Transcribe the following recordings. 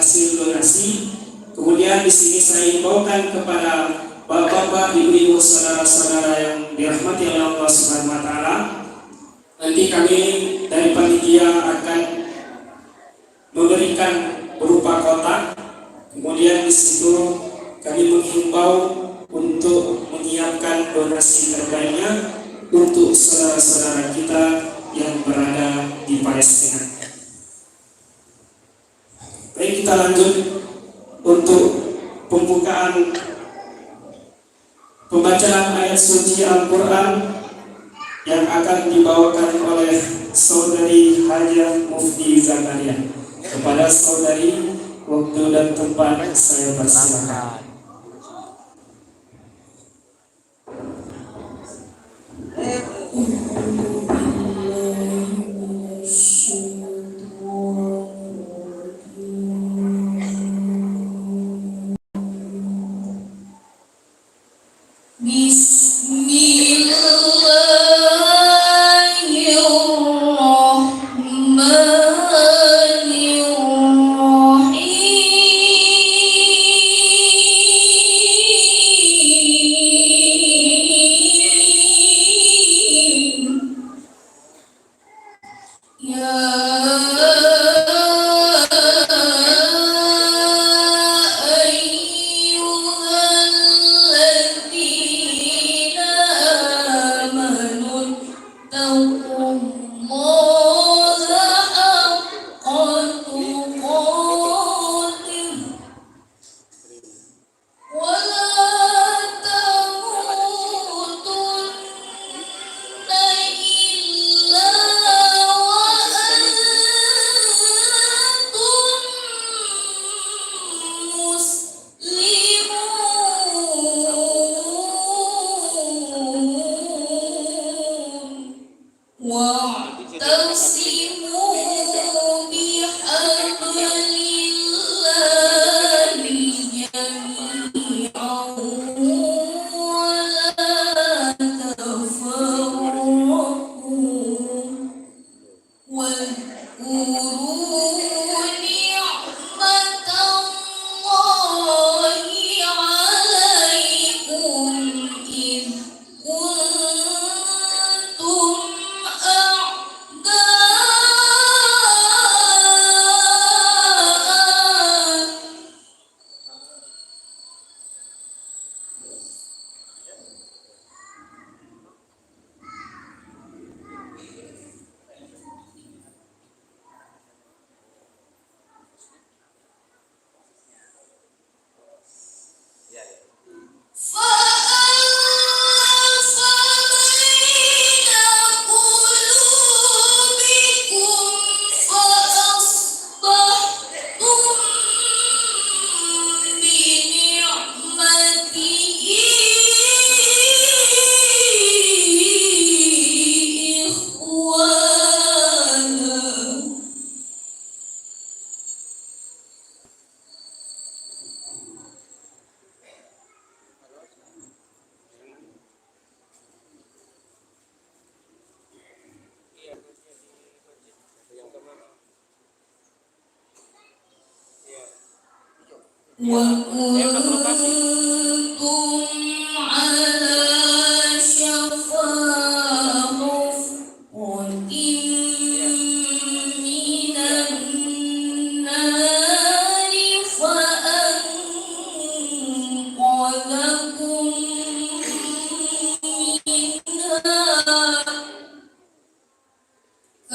hasil donasi. Kemudian di sini saya imbaukan kepada bapak-bapak, ibu-ibu, saudara-saudara yang dirahmati oleh Allah Subhanahu wa taala. Nanti kami dari panitia akan memberikan berupa kotak. Kemudian di situ kami menghimbau untuk menyiapkan donasi terbaiknya untuk saudara-saudara kita yang berada di Palestina. Baik, kita lanjut untuk pembukaan pembacaan ayat suci Al-Quran yang akan dibawakan oleh saudari Hajah Mufti Zakaria. Kepada saudari, waktu dan tempat saya persilakan.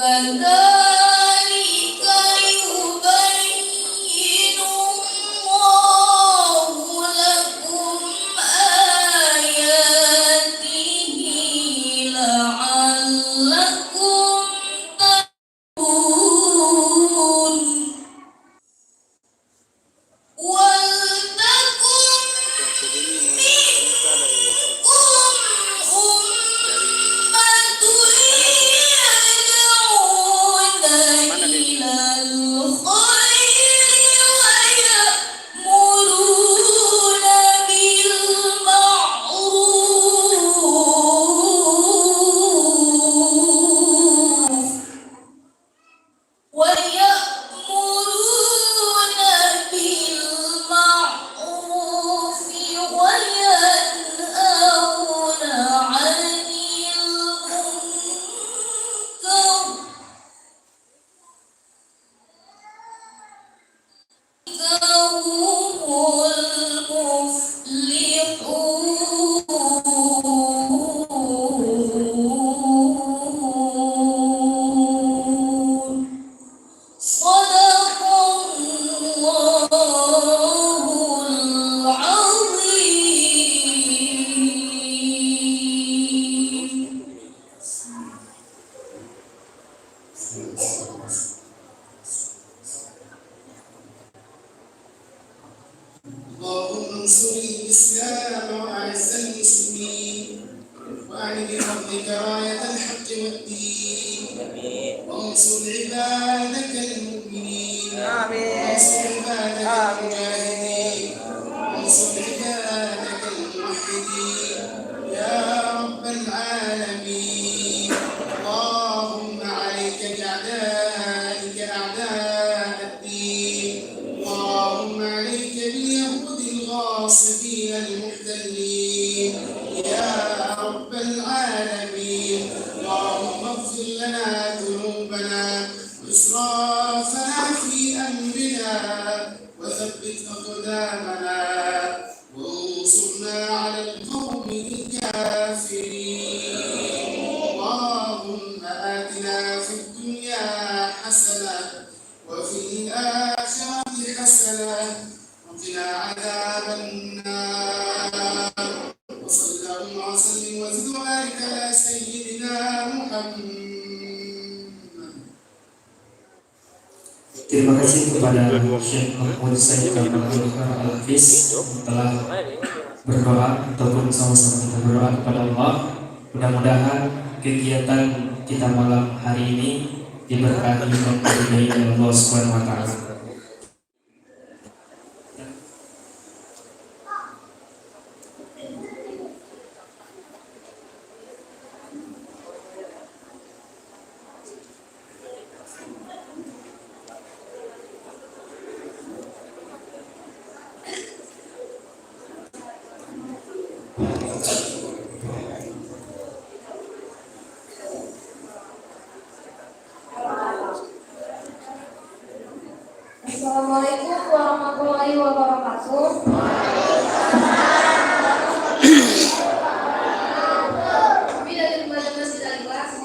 كذلك يبين الله وانصر الإسلام وأعز المسلمين وأعل بفضلك راية الحق والدين وانصر عبادك المؤمنين وانصر عبادك المجاهدين وانصر عبادك الموحدين يا رب العالمين. اللهم عليك بأعدائك أعداء الدين. اللهم عليك باليهود الغاصبين المحتلين يا رب العالمين. اللهم اغفر لنا ذنوبنا وإسرافنا في أمرنا وثبت أقدامنا وانصرنا على القوم الكافرين. اللهم آتنا في الدنيا حسنة وفي الآخرة حسنة وقنا عذاب النار. وصلى اللهم وسلم وزد وبارك على سيدنا محمد. Terima kasih kepada Syekh Mahmud Said Al-Hafiz telah berdoa ataupun sama-sama kita berdoa kepada Allah. Mudah-mudahan kegiatan kita malam hari ini diberkahi dan diridai oleh Allah Subhanahu wa taala. Assalamualaikum warahmatullahi wabarakatuh. Kami dari Lembaga Masjid Al-Ikhlas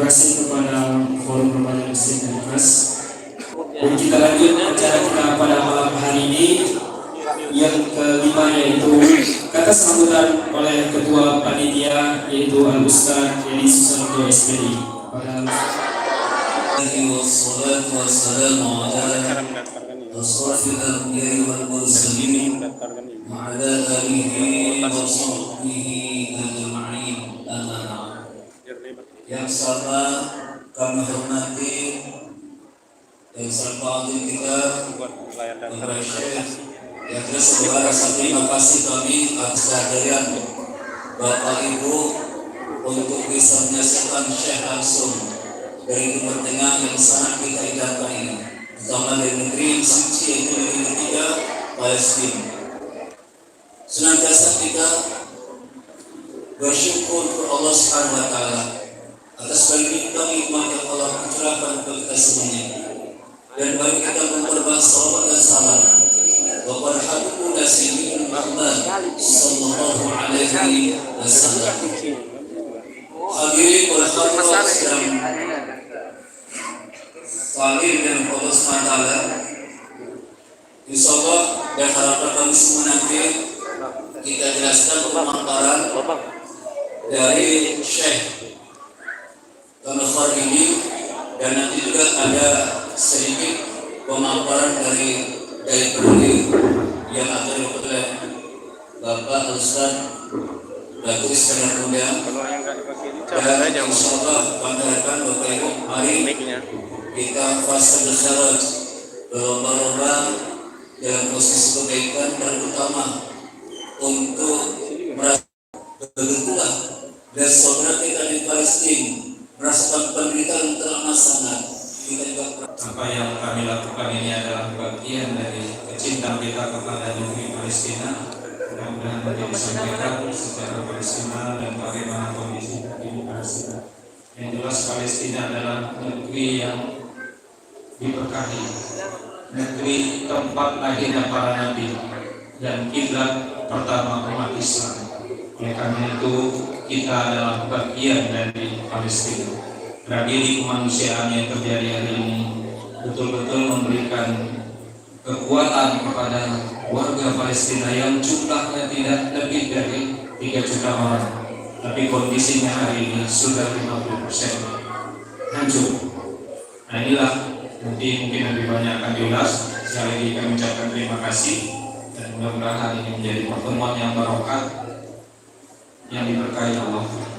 kasih kepada Forum Remaja Masjid Al-Ikhlas. Dan kita lanjut acara kita pada malam hari ini yang kelima, yaitu kata sambutan oleh Ketua Panitia, yaitu Al-Ustaz Edi Susanto SPDI. Wassalatu wassalamu ala asrafil anbiya'i wal mursalin wa ala alihi wa sahbihi yang sama kami hormati dan serta kita Bapak Syekh yang tersebar rasa terima kasih kami atas kehadiran Bapak Ibu untuk bisa menyaksikan Syekh langsung dari Timur Tengah yang sangat kita idamkan ini, terutama dari negeri yang suci yaitu negeri ketiga Palestina. Senantiasa kita bersyukur kepada Allah Subhanahu wa taala atas segala nikmat yang Allah curahkan kepada kita semuanya. Dan mari kita memperbanyak salawat dan salam kepada Habibullah Sayyidina Muhammad sallallahu alaihi wasallam. Hadirin para hadirat sedang hadir dan Allah Subhanahu wa taala. Insyaallah dan harapan kami semua nanti kita jelaskan pemaparan dari Syekh Al-Khar ini, dan nanti juga ada sedikit pemaparan dari pendiri yang akan dilakukan oleh Bapak Ustaz Bagus Kemudian. Dan insyaallah pandangan Bapak Ibu, mari kita fase bersyarat berlomba-lomba dalam proses kebaikan, dan terutama untuk merasa bergerak dan saudara kita di Palestina merasakan penderitaan yang teramat sangat. Apa yang kami lakukan ini adalah bagian dari kecintaan kita kepada negeri Palestina. Mudah-mudahan nanti disampaikan secara Palestina dan bagaimana kondisi di Palestina. Yang jelas Palestina adalah negeri yang diberkahi, negeri tempat lahirnya para nabi dan kiblat pertama umat Islam. Oleh karena itu kita adalah bagian dari Palestina. Tragedi kemanusiaan yang terjadi hari ini betul-betul memberikan kekuatan kepada warga Palestina yang jumlahnya tidak lebih dari 3 juta orang, tapi kondisinya hari ini sudah 50% hancur. Nah inilah, nanti mungkin lebih banyak akan diulas. Sekali lagi kami ucapkan terima kasih, dan mudah-mudahan ini menjadi pertemuan yang barokah yang diberkahi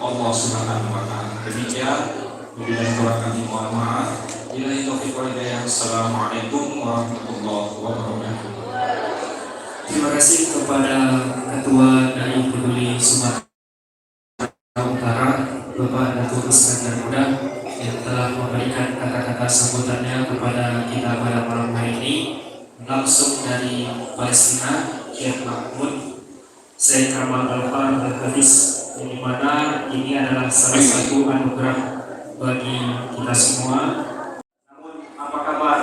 Allah Subhanahu wa taala. Demikian, lebih dan kurang kami mohon maaf. Billahi taufiq wal hidayah. Assalamualaikum warahmatullahi wabarakatuh. Terima kasih kepada Ketua dari Peduli Sumatera Utara, Bapak Datuk Iskandar Muda, yang telah memberikan kata-kata sambutannya kepada kita pada malam hari ini langsung dari Palestina, Syekh Mahmud Syekh Kamal Al-Khar Al-Hadis, yang mana ini adalah salah satu anugerah bagi kita semua. Namun apa kabar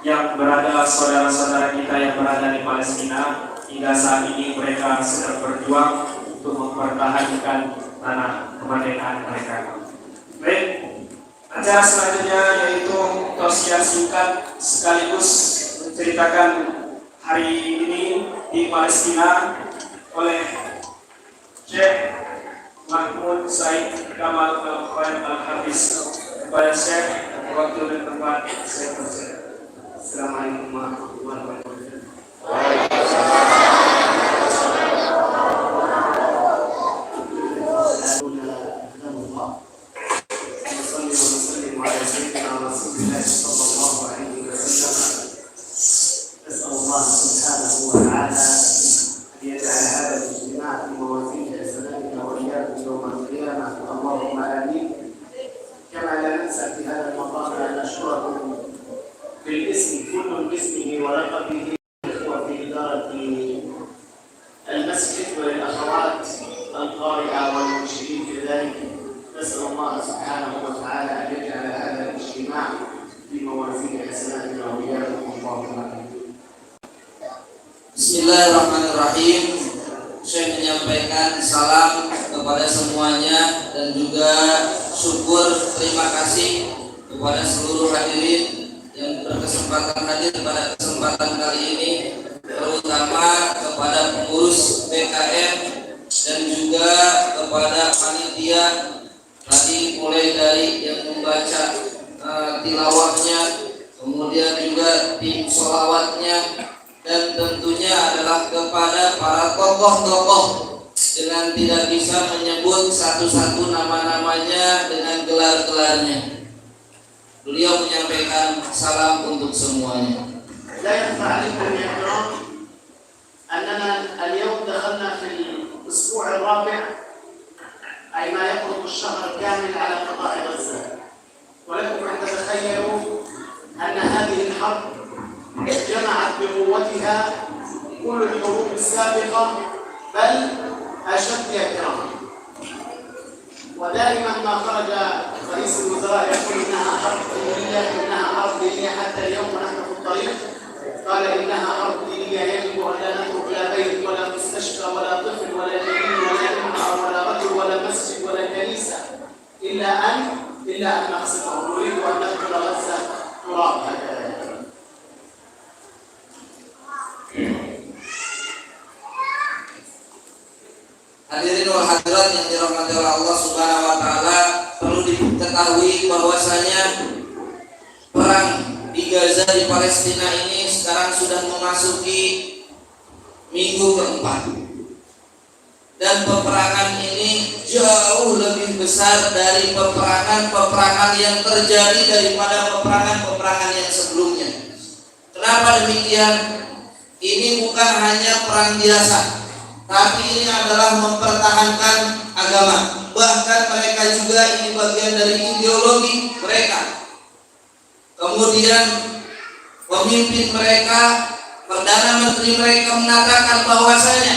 yang berada saudara-saudara kita yang berada di Palestina? Hingga saat ini mereka sedang berjuang untuk mempertahankan tanah kemerdekaan mereka. Baik, acara selanjutnya yaitu tausiah singkat sekaligus menceritakan hari ini di Palestina oleh Syekh Mahmud Said Kamal Al-Khar Al-Hafiz. Kepada Syekh, waktu dan tempat saya persilakan. Assalamualaikum warahmatullahi wabarakatuh. بالاسم كل باسمه ولقبه وفي إدارة المسجد وللأخوات القارئة والمنشدين في ذلك. نسأل الله سبحانه وتعالى أن يجعل هذا الاجتماع في موازين حسناتنا وإياكم اللهم آمين. Bismillahirrahmanirrahim. Saya menyampaikan salam kepada semuanya dan juga syukur terima kasih kepada seluruh hadirin yang berkesempatan hadir pada kesempatan kali ini, terutama kepada pengurus BKM dan juga kepada panitia tadi, mulai dari yang membaca tilawahnya, kemudian juga tim sholawatnya, dan tentunya adalah kepada para tokoh-tokoh dengan tidak bisa menyebut satu-satu nama-namanya dengan gelar-gelarnya. Beliau menyampaikan salam untuk semuanya. لا يخفى عليكم يا كرام أننا اليوم دخلنا في الأسبوع الرابع، أي ما يقرب الشهر كامل على قضاء غزة، ولكم أن تتخيلوا أن هذه الحرب جمعت بقوتها كل الحروب السابقة بل أشد يا كرام. ودائما ما خرج رئيس الوزراء يقول إنها حرب دينية، إنها حرب دينية، حتى اليوم ونحن في الطريق قال إنها حرب دينية، يجب أن لا نترك لا بيت ولا مستشفى ولا طفل ولا جنين ولا امرأة ولا رجل ولا مسجد ولا كنيسة إلا أن نقصفه. نريد أن ندخل غزة تراب. Hadirin wal hadirat yang dirahmati oleh Allah Subhanahu wa taala, perlu diketahui bahwasanya perang di Gaza di Palestina ini sekarang sudah memasuki minggu keempat. Dan peperangan ini jauh lebih besar dari peperangan yang terjadi daripada peperangan yang sebelumnya. Kenapa demikian? Ini bukan hanya perang biasa, tapi ini adalah mempertahankan agama. Bahkan mereka juga ini bagian dari ideologi mereka. Kemudian pemimpin mereka, Perdana Menteri mereka mengatakan bahwasanya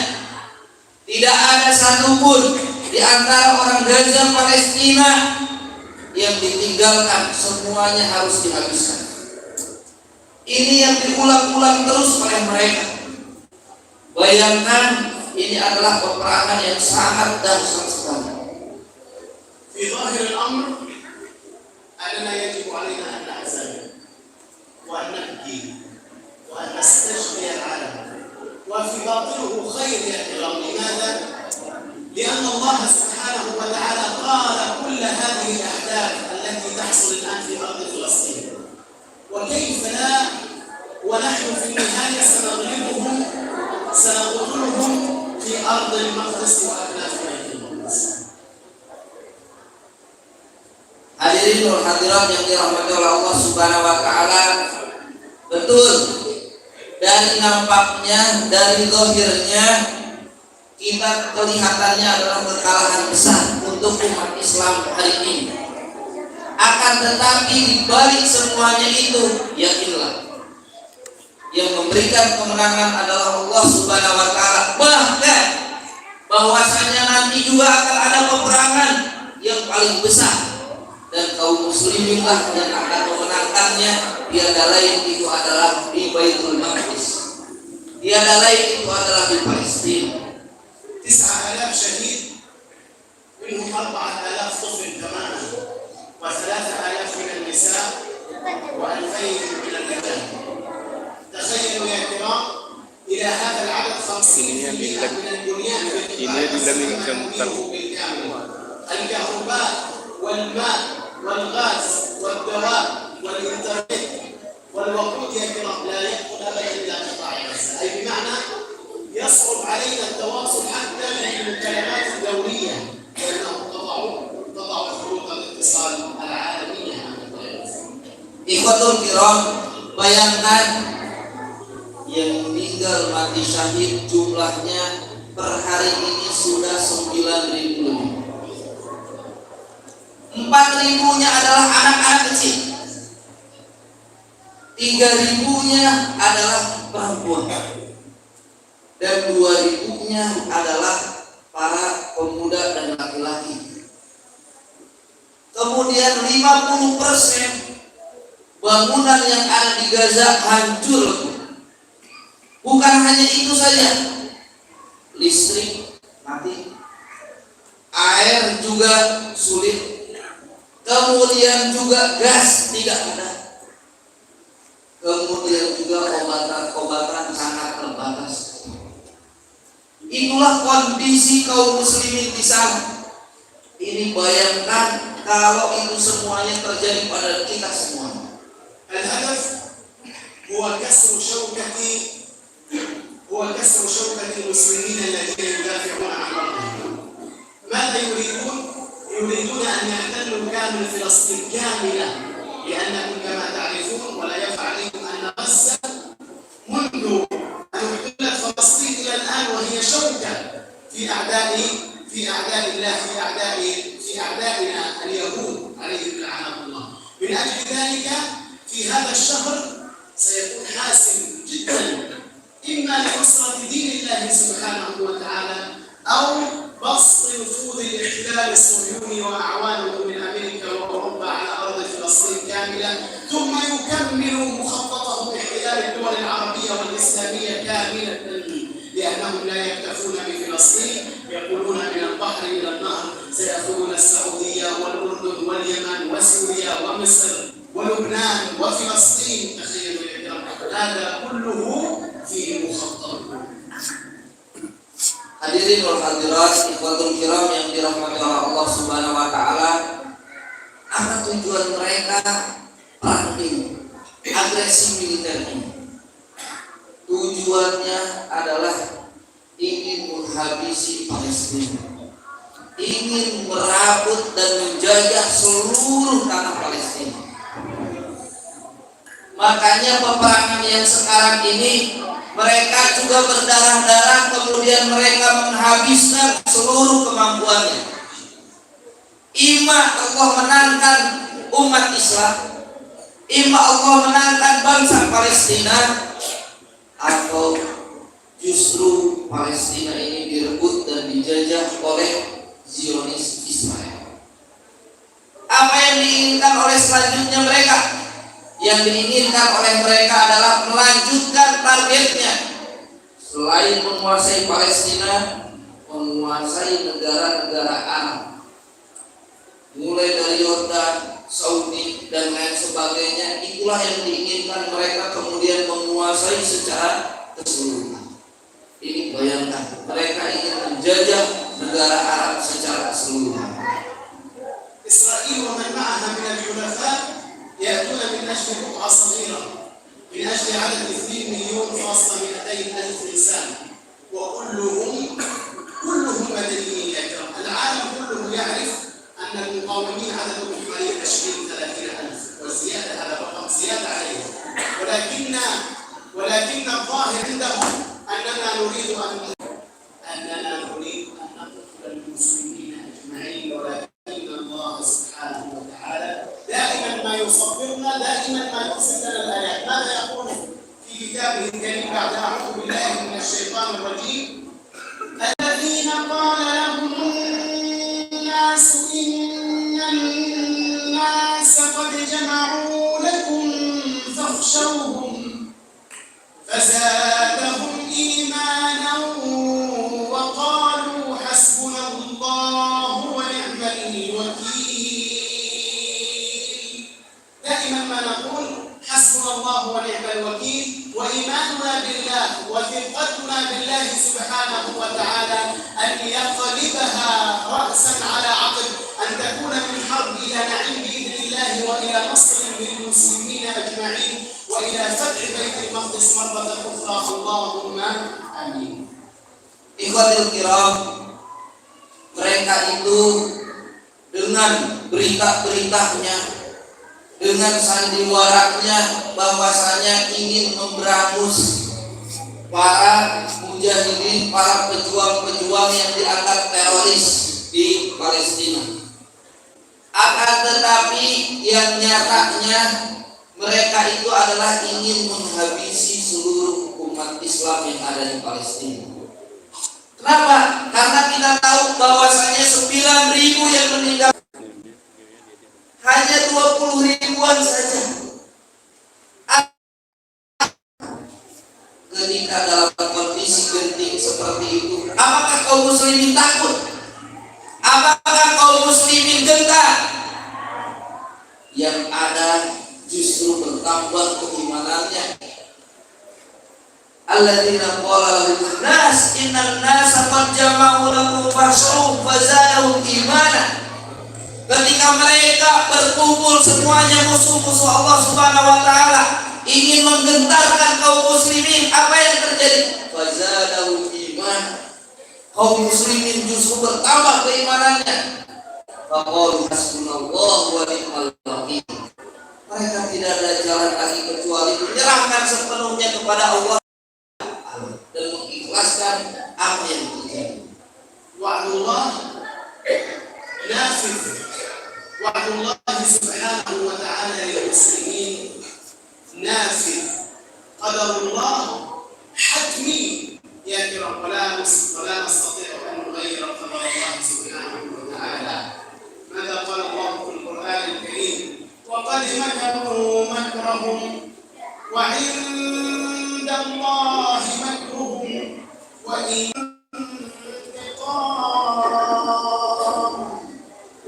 tidak ada satupun di antara orang Gaza Palestina yang ditinggalkan, semuanya harus dihabiskan. Ini yang diulang-ulang terus oleh mereka. Bayangkan, ini adalah peperangan yang sangat dahsyat sekali. في ظاهر الأمر أننا يجب علينا أن نحزن وأن نبكي وأن نستشفي العالم، وفي باطنه خير يا كرام. لماذا؟ لأن الله سبحانه وتعالى قال كل هذه الأحداث التي تحصل الآن في أرض فلسطين، وكيف لا ونحن في النهاية سنغلبهم سنقتلهم في أرض المقدس وأبناء بيت المقدس. Hadirin wal hadirat yang dirahmati oleh Allah Subhanahu wa taala, betul dari nampaknya, dari zahirnya kita kelihatannya adalah kekalahan besar untuk umat Islam hari ini. Akan tetapi di balik semuanya itu, yakinlah, yang memberikan kemenangan adalah Allah Subhanahu wa taala. Bahkan bahwasanya nanti juga akan ada peperangan yang paling besar, dan kaum muslimin lah yang akan memenangkannya. Tiada lain itu adalah di Baitul Maqdis, tiada lain itu adalah di Palestina. 9,000 شهيد، منهم 4,000 طفل تماما، و3,000 من النساء، و2,000 من الرجال. تخيلوا يا كرام، إلى هذا العدد 50% من البنيان في بالكامل، الكهرباء والماء والغاز والدواء والإنترنت والوقود يا كرام لا يدخل أبدا إلى قطاع غزة، أي بمعنى يصعب علينا التواصل حتى من المكالمات الدولية، لأنهم قطعوا خطوط الاتصال العالمية. Ikhwatul kiram, bayangkan yang meninggal mati syahid jumlahnya per hari ini sudah 9.000 lebih. 4.000-nya adalah anak-anak kecil, 3.000-nya adalah perempuan, dan 2.000-nya adalah para pemuda dan laki-laki. Kemudian 50% bangunan yang ada di Gaza hancur. Bukan hanya itu saja, listrik mati, air juga sulit, kemudian juga gas tidak ada, kemudian juga obat-obatan sangat terbatas. Itulah kondisi kaum muslimin di sana. Ini bayangkan kalau itu semuanya terjadi pada kita semua. الهدف هو كسر شوكة المسلمين الذين يدافعون عن أرضهم. لماذا يريدون أن يحتلوا كامل فلسطين كاملة؟ لأنكم كما تعرفون ولا يخفى عليكم أن غزة منذ أن احتلت فلسطين إلى الآن وهي شوكة في أعداء الله في أعدائنا اليهود عليهم لعنة الله. من أجل ذلك في هذا الشهر سيكون حاسم جدا، إما لنصرة دين الله سبحانه وتعالى أو بسط نفوذ الاحتلال الصهيوني وأعوانه من أمريكا وأوروبا على أرض فلسطين كاملة، ثم يكمل مخططه باحتلال الدول العربية والإسلامية كاملة، لأنهم لا يكتفون بفلسطين، يقولون من البحر إلى النهر سيأخذون السعودية والأردن واليمن وسوريا ومصر ولبنان وفلسطين. تخيلوا يا كرام، هذا كله في مخطط. Hadirin wal hadirat, ikhwatul kiram yang dirahmati oleh Allah Subhanahu wa taala, apa tujuan mereka perang ini, agresi militer ini? Tujuannya adalah ingin menghabisi Palestina, ingin merabut dan menjajah seluruh tanah Palestina. Makanya peperangan yang sekarang ini mereka juga berdarah-darah, kemudian mereka menghabiskan seluruh kemampuannya. Ima Allah menangkan umat Islam, ima Allah menangkan bangsa Palestina, atau justru Palestina ini direbut dan dijajah oleh Zionis Israel. Apa yang diinginkan oleh selanjutnya mereka? Yang diinginkan oleh mereka adalah melanjutkan targetnya. Selain menguasai Palestina, menguasai negara-negara Arab, mulai dari Yordan, Saudi dan lain sebagainya. Itulah yang diinginkan mereka, kemudian menguasai secara keseluruhan. Ini bayangkan, mereka ingin menjajah negara Arab secara keseluruhan. إسرائيل ومن معها من الحلفاء يأتون من أجل بقعة صغيرة، من أجل عدد 2 مليون فاصلة 200,000 إنسان، وكلهم مدنيين يا كرام. العالم كله يعرف أن المقاومين عددهم حوالي 20-30,000 وزيادة، هذا رقم زيادة عليهم، ولكن الظاهر عندهم أننا نريد أن نقتل المسلمين أجمعين، ولكن الله سبحانه وتعالى دائما ما يصبرنا، دائما ما يرسل لنا الآيات. ماذا يقول في كتابه الكريم بعد أعوذ بالله من الشيطان الرجيم؟ الذين قال لهم الناس إن الناس قد جمعوا لكم فاخشوهم فزادهم إيمانا وقالوا حسبنا الله ونعم الوكيل. دائما ما نقول حسبنا الله ونعم الوكيل، وإيماننا بالله وثقتنا بالله سبحانه وتعالى أن يقلبها رأسا على عقب، أن تكون من حرب إلى نعيم بإذن الله، وإلى نصر للمسلمين أجمعين، وإلى فتح بيت المقدس مرة أخرى. اللهم آمين. Ikhwatul kiram, mereka itu dengan berita-beritanya, dengan sandiwaranya bahwasanya ingin memberangus para mujahidin, para pejuang-pejuang yang dianggap teroris di Palestina. Akan tetapi yang nyatanya mereka itu adalah ingin menghabisi seluruh umat Islam yang ada di Palestina. Kenapa? Karena kita tahu bahwasanya 9.000 yang meninggal, hanya 20 ribuan saja. Ketika dalam kondisi genting seperti itu, apakah kaum muslimin takut? Apakah kaum muslimin gentar? Yang ada justru bertambah keimanannya. Alladzina qala lahum nas innan nasa qad jama'u lakum fakhshawhum fazadahum imana. Ketika mereka berkumpul semuanya musuh-musuh Allah Subhanahu wa taala ingin menggentarkan kaum muslimin, apa yang terjadi? Fazadahum imana. kaum muslimin justru bertambah keimanannya. Faqalu hasbunallahu wa ni'mal wakil. Mereka tidak ada jalan lagi kecuali menyerahkan sepenuhnya kepada Allah dan mengikhlaskan apa yang terjadi. Wa'dullah nafidh. Wa'dullah subhanahu wa ta'ala lil muslimin nafidh. Qadarullah hatmi ya kiram wala nastati'u an nughayyira qadar Allah subhanahu wa ta'ala. ماذا قال الله في القرآن الكريم وقد مكروا مكرهم وعند الله مكرهم وإن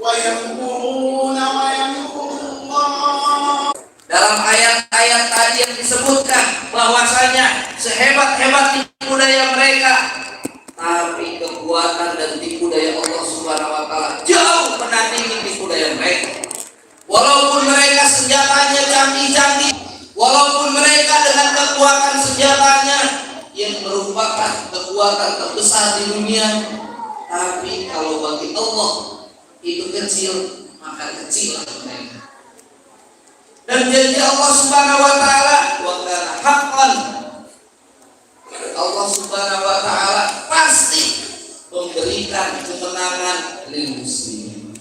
ويمكرون ويمكر الله. Dalam ayat-ayat tadi yang disebutkan bahwasanya sehebat-hebat tipu daya mereka, tapi kekuatan dan tipu daya Allah Subhanahu wa taala jauh menandingi tipu daya mereka. Walaupun mereka senjatanya canggih-canggih, walaupun mereka dengan kekuatan senjatanya yang merupakan kekuatan terbesar di dunia, tapi kalau bagi Allah itu kecil, maka kecillah mereka. Dan janji Allah Subhanahu wa taala wa kana haqqan, Allah Subhanahu wa taala pasti memberikan kemenangan lil muslimin.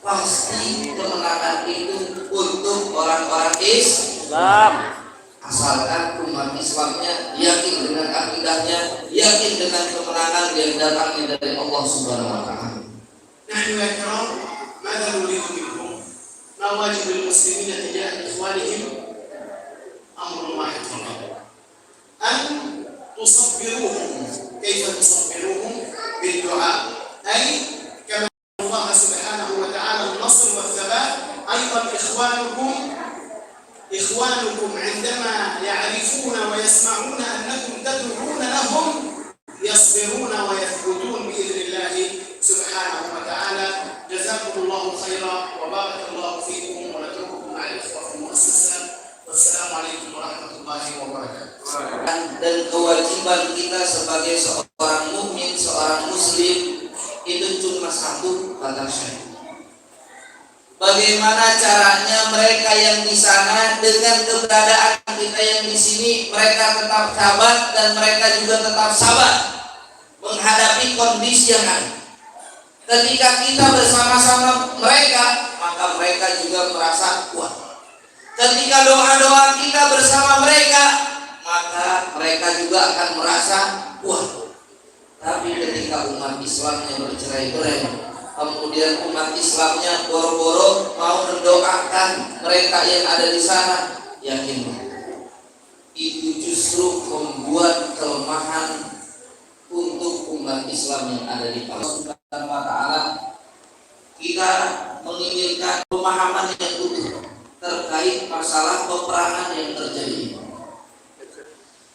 Pasti kemenangan itu untuk orang-orang Islam, asalkan umat Islamnya yakin dengan akidahnya, yakin dengan kemenangan yang datangnya dari Allah Subhanahu wa taala. نحن يا كرام ماذا نريد منهم؟ ما واجب المسلمين تجاه إخوانهم؟ أمر واحد فقط، أن تصبروهم. كيف تصبروهم؟ بالدعاء، أي كما الله سبحانه وتعالى النصر والثبات. أيضا إخوانكم عندما يعرفون ويسمعون أنكم تدعون لهم يصبرون ويثبتون بإذن الله سبحانه وتعالى. جزاكم الله خيرا وبارك الله فيكم ونترككم مع الإخوة في المؤسسة. والسلام عليكم ورحمة الله وبركاته. Dan kewajiban kita sebagai seorang mukmin, seorang muslim itu cuma satu, kata Syekh. Bagaimana caranya mereka yang di sana dengan keberadaan kita yang di sini, mereka tetap sabar dan mereka juga tetap sabar menghadapi kondisi yang ada. Ketika kita bersama-sama mereka, maka mereka juga merasa kuat. Ketika doa-doa kita bersama mereka, maka mereka juga akan merasa kuat. Tapi ketika umat Islamnya bercerai-berai, kemudian umat Islamnya boro-boro mau mendoakan mereka yang ada di sana, yakinlah itu justru membuat kelemahan untuk umat Islam yang ada di Allah Subhanahu wa taala. Kita menginginkan pemahaman yang utuh terkait masalah peperangan yang terjadi.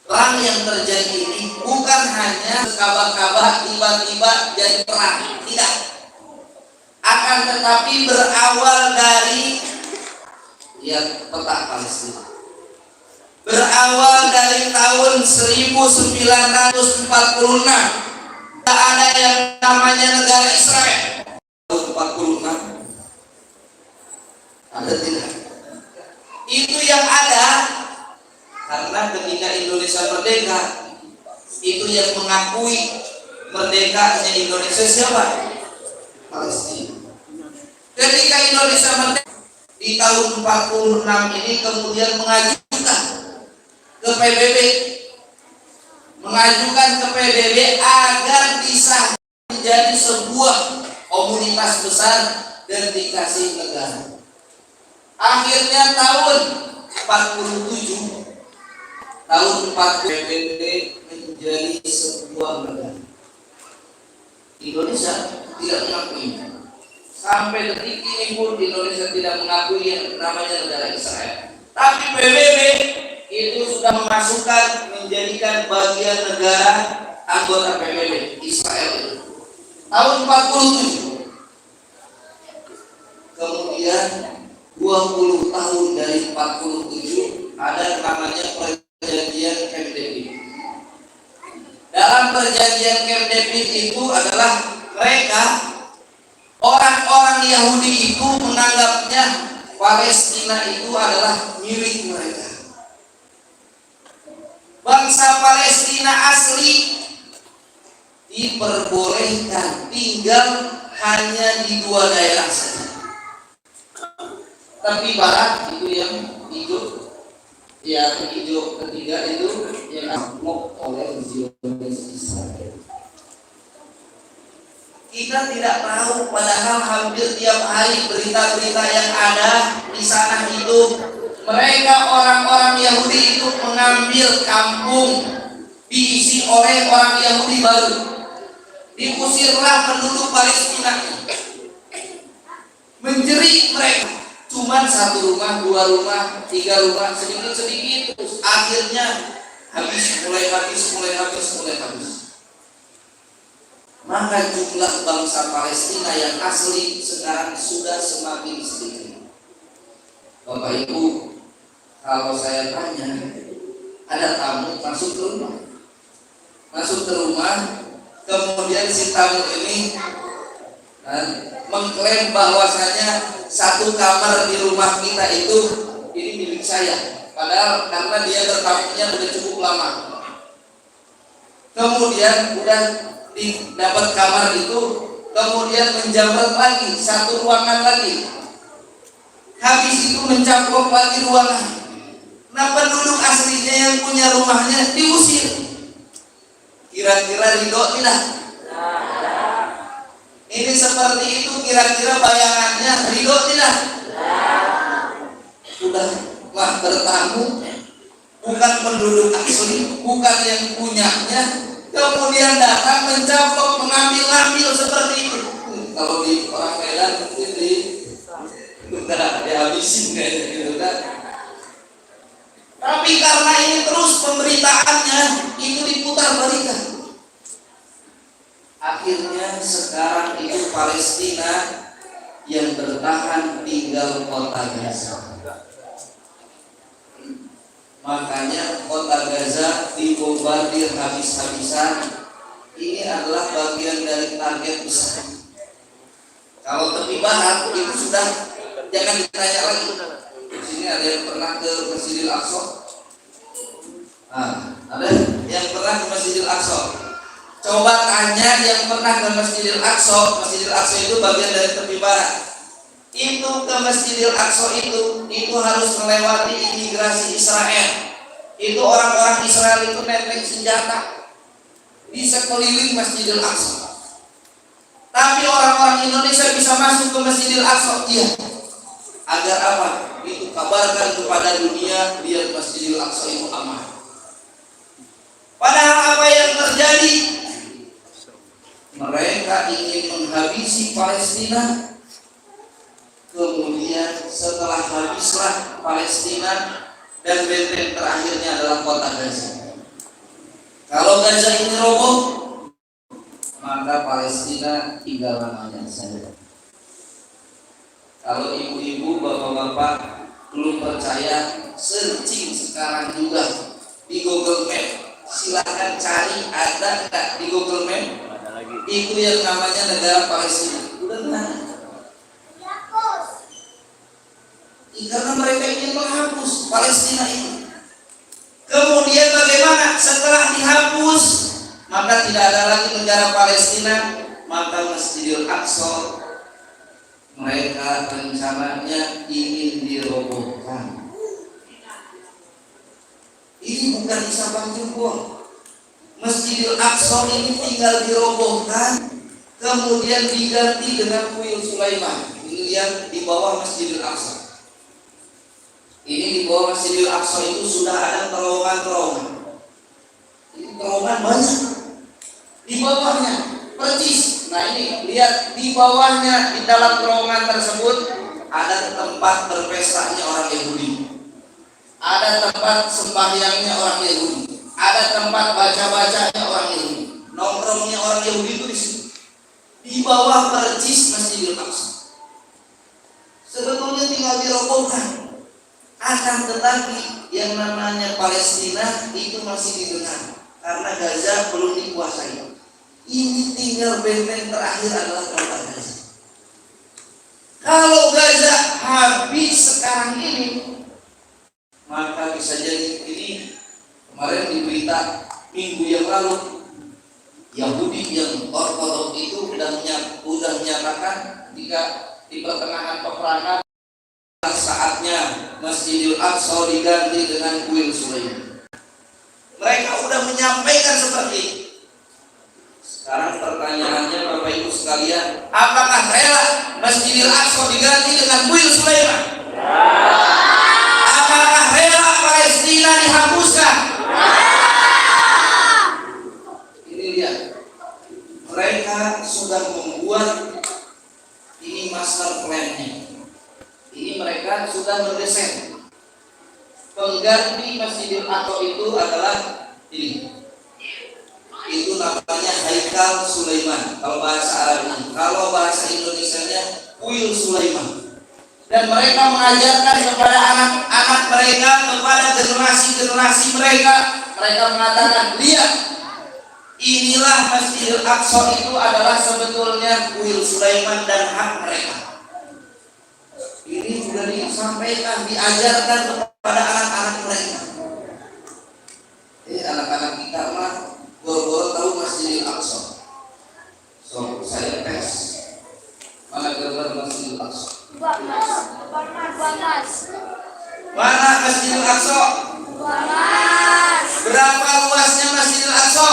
Perang yang terjadi ini bukan hanya sekabak-kabak tiba-tiba jadi perang, tidak. Akan tetapi berawal dari peta Palestina. Berawal dari tahun 1946. Tak ada yang namanya negara Israel. Tahun 46 ada tidak? Itu yang ada karena ketika Indonesia merdeka, itu yang mengakui merdekanya Indonesia siapa? Palestina. Ketika Indonesia merdeka di tahun 46 ini kemudian mengajukan ke PBB, agar bisa menjadi sebuah komunitas besar dan dikasih negara. Akhirnya tahun 47 PBB menjadi sebuah negara. Indonesia tidak mengakui. Sampai detik ini pun Indonesia tidak mengakui yang namanya negara Israel. Tapi PBB itu sudah memasukkan menjadikan bagian negara anggota PBB Israel. Tahun 47. Kemudian 20 tahun dari 47 ada namanya perjanjian Camp David. Dalam dalam perjanjian Camp David itu adalah mereka orang-orang Yahudi itu menganggapnya Palestina itu adalah milik mereka. Bangsa Palestina asli diperbolehkan tinggal hanya di 2 daerah saja. Tapi barat itu yang hijau, yang hijau ketiga itu yang diamuk oleh Zionis Israel. Kita tidak tahu, padahal hampir tiap hari berita-berita yang ada di sana itu mereka orang-orang Yahudi itu mengambil kampung diisi oleh orang Yahudi baru. Diusirlah penduduk Palestina, menjerit mereka. Cuman 1 rumah, 2 rumah, 3 rumah, sedikit-sedikit, terus akhirnya mulai habis. Maka jumlah bangsa Palestina yang asli sekarang sudah semakin sedikit. Bapak Ibu, kalau saya tanya, ada tamu masuk ke rumah, kemudian si tamu ini mengklaim bahwasanya 1 kamar di rumah kita itu ini milik saya, padahal karena dia bertamunya sudah cukup lama. Kemudian udah dapat kamar itu, kemudian menjamret lagi 1 ruangan lagi, habis itu mencampur lagi ruangan. Nah, penduduk aslinya yang punya rumahnya diusir. Kira-kira ridho tidak? Ini seperti itu, kira-kira bayangannya ridho tidak? Sudah bertamu, bukan penduduk asli, bukan yang punyanya, kemudian datang mencaplok, mengambil seperti itu. Kalau di orang Medan mungkin udah dihabisin kayaknya gitu kan. Tapi karena ini terus pemberitaannya itu diputar balikan, akhirnya sekarang itu Palestina yang bertahan tinggal kota Gaza. Makanya kota Gaza dibombardir habis-habisan. Ini adalah bagian dari target besar. Kalau tepi barat itu sudah jangan ditanya lagi. Di sini ada yang pernah ke Masjidil Aqsa? Ada yang pernah ke Masjidil Aqsa? Coba tanya yang pernah ke Masjidil Aqsa. Masjidil Aqsa itu bagian dari tepi barat. Itu ke Masjidil Aqsa itu harus melewati imigrasi Israel. Itu orang-orang Israel itu nenteng senjata di sekeliling Masjidil Aqsa. Tapi orang-orang Indonesia bisa masuk ke Masjidil Aqsa, iya. Agar apa? Itu kabarkan kepada dunia biar Masjidil Aqsa itu aman. Padahal apa yang terjadi? Mereka ingin menghabisi Palestina. Kemudian setelah habislah Palestina dan benteng terakhirnya adalah kota Gaza. Kalau Gaza ini roboh, maka Palestina tinggal namanya saja. Kalau ibu-ibu, bapak-bapak belum percaya, searching sekarang juga di Google Map. Silahkan cari, ada nggak di Google Map? Itu yang namanya negara Palestina. Udah tenang. Karena mereka ingin menghapus Palestina ini. Kemudian bagaimana? Setelah dihapus, maka tidak ada lagi negara Palestina, maka Masjidil Aqsa mereka rencananya ingin dirobohkan. Ini bukan di Sabang Jumbo. Masjidil Aqsa ini tinggal dirobohkan, kemudian diganti dengan Kuil Sulaiman. Ini yang di bawah Masjidil Aqsa. Ini di bawah Masjidil Aqsa itu sudah ada terowongan-terowongan. Ini terowongan banyak. Di bawahnya percis. Nah ini lihat di bawahnya, di dalam terowongan tersebut ada tempat berpestanya orang Yahudi, ada tempat sembahyangnya orang Yahudi, ada tempat baca-bacanya orang Yahudi, nongkrongnya orang Yahudi itu di sini. Di bawah percis Masjidil Aqsa. Sebetulnya tinggal dirobohkan. Akan tetapi yang namanya Palestina itu masih didengar. karena Gaza belum dikuasai. Ini tinggal benteng terakhir adalah kota Gaza. Kalau Gaza habis sekarang ini, maka bisa jadi ini kemarin di berita minggu yang lalu Yahudi yang ortodok itu sudah menyatakan jika di pertengahan peperangan saatnya Masjidil Aqsa diganti dengan kuil Sulaiman. Mereka sudah menyampaikan seperti itu. Sekarang pertanyaannya Bapak Ibu sekalian, apakah rela Masjidil Aqsa diganti dengan kuil Sulaiman? Apakah rela Palestina dihapuskan? Ini dia, mereka sudah membuat ini master plan-nya. Ini mereka sudah mendesain. Pengganti Masjidil Aqsa itu adalah ini. Itu namanya Haikal Sulaiman kalau bahasa Arabnya. Kalau bahasa Indonesianya Kuil Sulaiman. Dan mereka mengajarkan kepada anak-anak mereka, kepada generasi-generasi mereka. Mereka mengatakan, lihat, inilah Masjidil Aqsa itu adalah sebetulnya Kuil Sulaiman dan hak mereka. Ini sudah disampaikan, diajarkan kepada anak-anak mereka. Anak-anak kita mah boro-boro tahu Masjidil Aqsa. So, saya tes. Mana gambar Masjidil Aqsa? Mana Masjidil Aqsa? Berapa luasnya Masjidil Aqsa?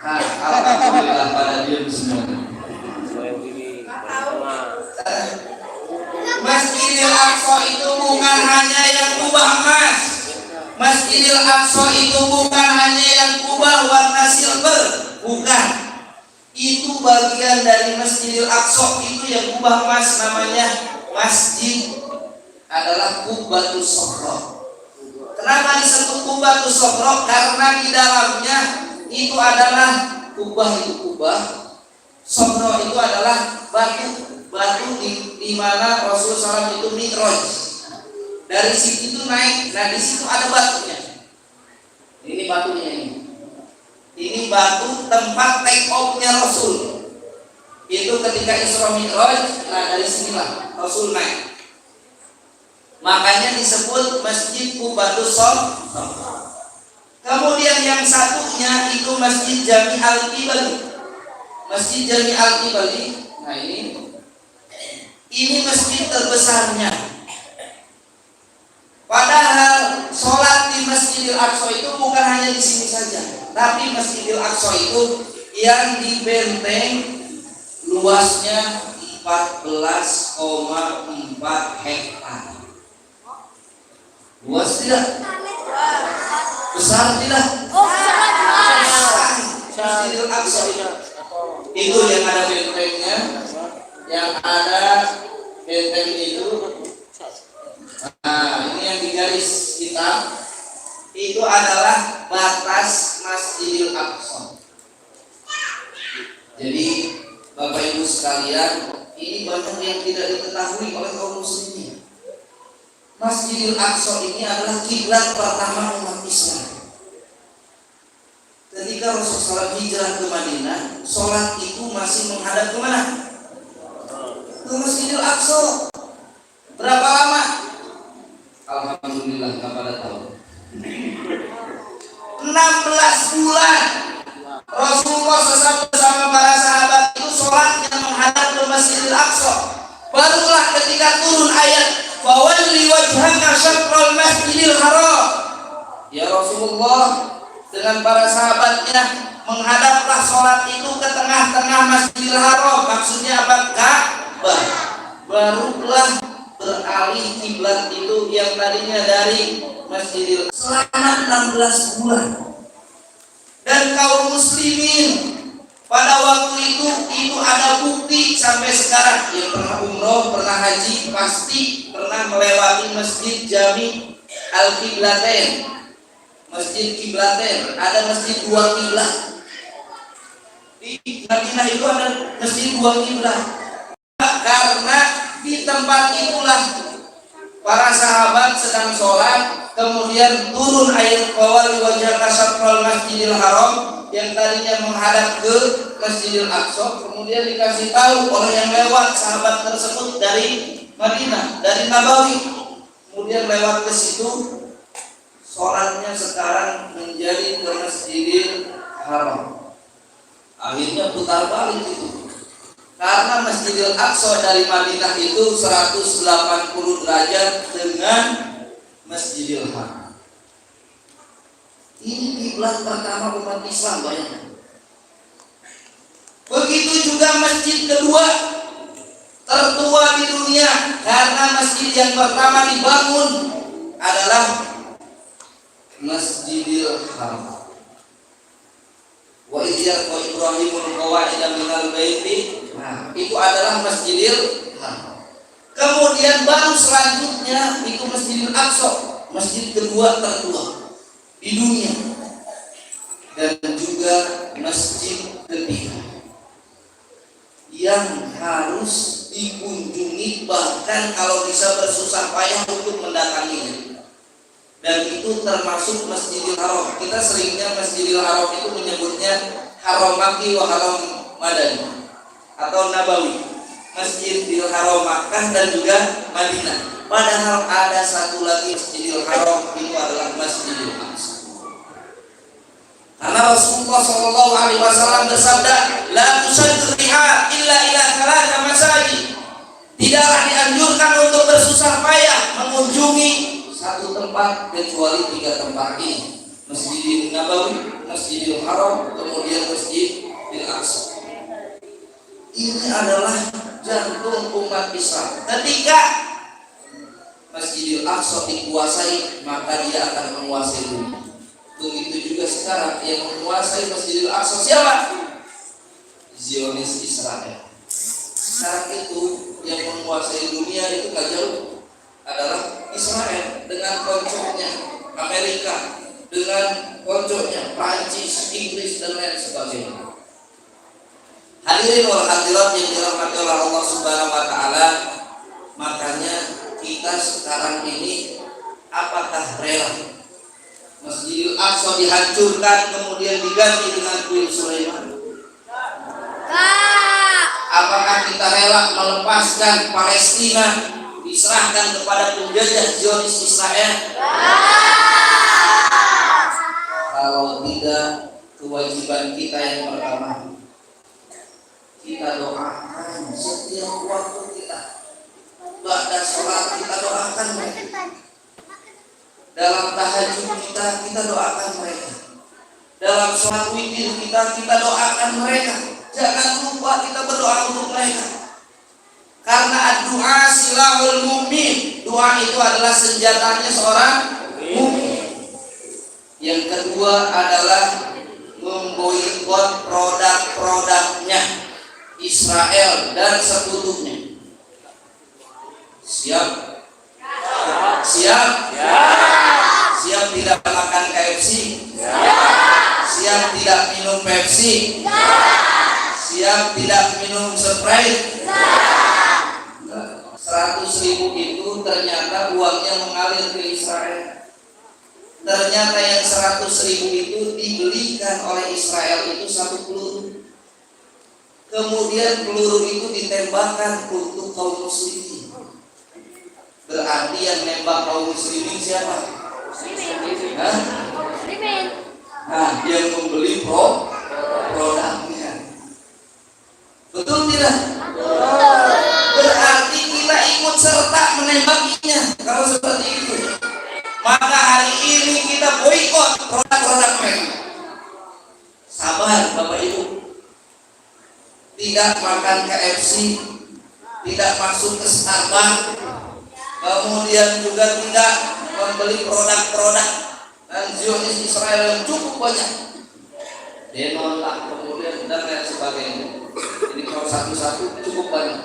Alhamdulillah pada diam semua. Masjidil Aqsa itu bukan hanya yang kubah emas. Masjidil Aqsa itu bukan hanya yang kubah warna silver, bukan. Itu bagian dari Masjidil Aqsa itu yang kubah emas, namanya masjid adalah Qubbatus Sokhro. Kenapa disebut Qubbatus Sokhro? Karena di dalamnya itu adalah kubah, Sokhro itu adalah batu di mana Rasulullah SAW itu mi'raj. Dari situ itu naik, nah di situ ada batunya. Ini batunya ini. Ini batu tempat take off-nya Rasul. Itu ketika Isra Mi'raj, nah dari sinilah Rasul naik. Makanya disebut Masjid Qubbatus Sokhro. Kemudian yang satunya itu Masjid Jami Al-Qibali. Masjid Jami Al-Qibali, nah ini masjid terbesarnya. Padahal sholat di Masjidil Aqsa itu bukan hanya di sini saja, tapi Masjidil Aqsa itu yang di benteng luasnya 14,4 hektar. Luas tidak? Besar tidak? Masjidil Aqsa itu yang ada bentengnya, yang ada benteng itu. Nah, ini yang di garis hitam itu adalah batas Masjidil Aqsa. Jadi Bapak Ibu sekalian, ini banyak yang tidak diketahui oleh kaum muslimin. Masjidil Aqsa ini adalah kiblat pertama umat Islam. Ketika Rasulullah SAW hijrah ke Madinah, sholat itu masih menghadap kemana? Ke Masjidil Aqsa. Berapa lama? Alhamdulillah nggak pada tahu. 16 bulan Rasulullah SAW bersama para sahabat itu sholatnya menghadap ke Masjidil Aqsa. Barulah ketika turun ayat fawalli wajhaka syatrul masjidil haram. Ya Rasulullah dengan para sahabatnya menghadaplah sholat itu ke tengah-tengah Masjidil Haram. Maksudnya apa? Ka'bah. Barulah beralih kiblat itu yang tadinya dari Masjidil selama 16 bulan. Dan kaum muslimin pada waktu itu ada bukti sampai sekarang. Yang pernah umroh, pernah haji, pasti pernah melewati Masjid Jami Al-Qiblatain. Masjid Qiblatain, ada masjid dua kiblat. Di Madinah itu ada masjid dua kiblat. Karena di tempat itulah para sahabat sedang sholat, kemudian turun air qawali wajah kasatral Masjidil Haram yang tadinya menghadap ke Masjidil Aqsa, kemudian dikasih tahu oleh yang lewat sahabat tersebut dari Madinah, dari Nabawi, kemudian lewat ke situ, sholatnya sekarang menjadi ke Masjidil Haram. Akhirnya putar balik itu, karena Masjidil Aqsa dari Madinah itu 180 derajat dengan Masjidil Haram. Ini kiblat pertama umat Islam, bayangkan. Begitu juga masjid kedua tertua di dunia, karena masjid yang pertama dibangun adalah Masjidil Haram. Wa idzar Ibrahimul qawaida minal baiti, nah itu adalah Masjidil Haram. Kemudian baru selanjutnya itu Masjidil Aqsa, masjid kedua tertua di dunia, dan juga masjid ketiga yang harus dikunjungi, bahkan kalau bisa bersusah payah untuk mendatanginya. Dan itu termasuk Masjidil Haram. Kita seringnya Masjidil Haram itu menyebutnya Haram Makki wa Haram Madani atau Nabawi, Masjidil Haram Makkah dan juga Madinah. Padahal ada satu lagi Masjidil Haram, itu adalah Masjidil Aqsa. Karena Rasulullah SAW bersabda, la tusaddu rihal illa ila thalatha masajid. Tidaklah dianjurkan untuk bersusah payah mengunjungi satu tempat kecuali 3 tempat ini: Masjidil Nabawi, Masjidil Haram, kemudian Masjidil Aqsa. Ini adalah jantung umat Islam. Ketika Masjidil Aqsa dikuasai, maka dia akan menguasai dunia. Begitu juga sekarang yang menguasai Masjidil Aqsa siapa? Zionis Israel. Sekarang itu yang menguasai dunia itu gak jauh adalah Israel dengan konconya Amerika, dengan konconya Prancis, Inggris dan lain sebagainya. Hadirin wal hadirat yang dirahmati oleh Allah Subhanahu wa taala, makanya kita sekarang ini apakah rela Masjidil Aqsa dihancurkan kemudian diganti dengan kuil Sulaiman? Apakah kita rela melepaskan Palestina diserahkan kepada penjajah Zionis Israel? Kalau tidak, kewajiban kita yang pertama, kita doakan setiap waktu kita. Ba'da sholat kita doakan mereka. Dalam tahajud kita doakan mereka. Dalam sholat witir kita doakan mereka. Jangan lupa kita berdoa untuk mereka. Karena doa silahul mu'min. Doa itu adalah senjatanya seorang mukmin. Yang kedua adalah memboikot produk-produknya Israel dan sekutunya. Siap? Siap? Siap tidak makan KFC? Siap tidak minum Pepsi? Siap tidak minum Sprite? 100.000 itu ternyata uangnya mengalir ke Israel. Ternyata yang 100.000 itu dibelikan oleh Israel itu 1 peluru. Kemudian peluru itu ditembakkan untuk kaum muslimin. Berarti yang nembak kaum muslimin siapa? Hah? Nah, yang membeli produknya. Betul tidak? Berarti kita ikut serta menembakinya. Kalau seperti itu, maka hari ini kita boikot produk-produk mereka. Sabar Bapak Ibu. Tidak makan KFC, tidak masuk ke Starbucks, kemudian juga tidak membeli produk-produk dan Zionis Israel yang cukup banyak. Denolak kemudian dan lain sebagainya. Jadi kalau satu-satu cukup banyak.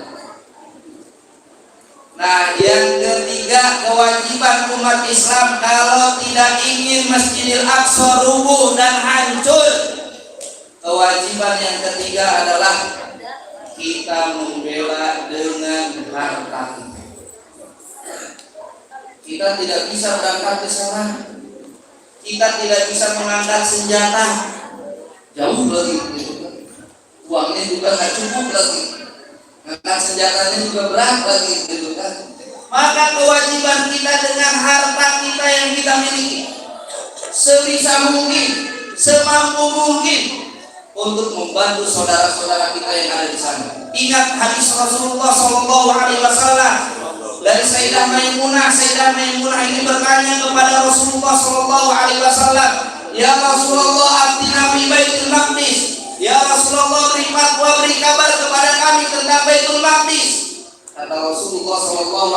Nah, yang ketiga, kewajiban umat Islam kalau tidak ingin Masjidil Aqsa rubuh dan hancur, kewajiban yang ketiga adalah kita membela dengan harta kita. Kita tidak bisa berangkat ke sana. Kita tidak bisa mengangkat senjata. Jauh lagi gitu kan. Uangnya juga nggak cukup lagi. Ngangkat senjatanya juga berat lagi gitu kan. Maka kewajiban kita dengan harta kita yang kita miliki sebisa mungkin, semampu mungkin untuk membantu saudara-saudara kita yang ada di sana. Ingat hadis Rasulullah SAW dari Sayyidah Maimunah ini bertanya kepada Rasulullah SAW, ya Rasulullah, atina fi Baitul Maqdis. Ya Rasulullah, beri kabar kepada kami tentang Baitul Maqdis. Kata Rasulullah SAW,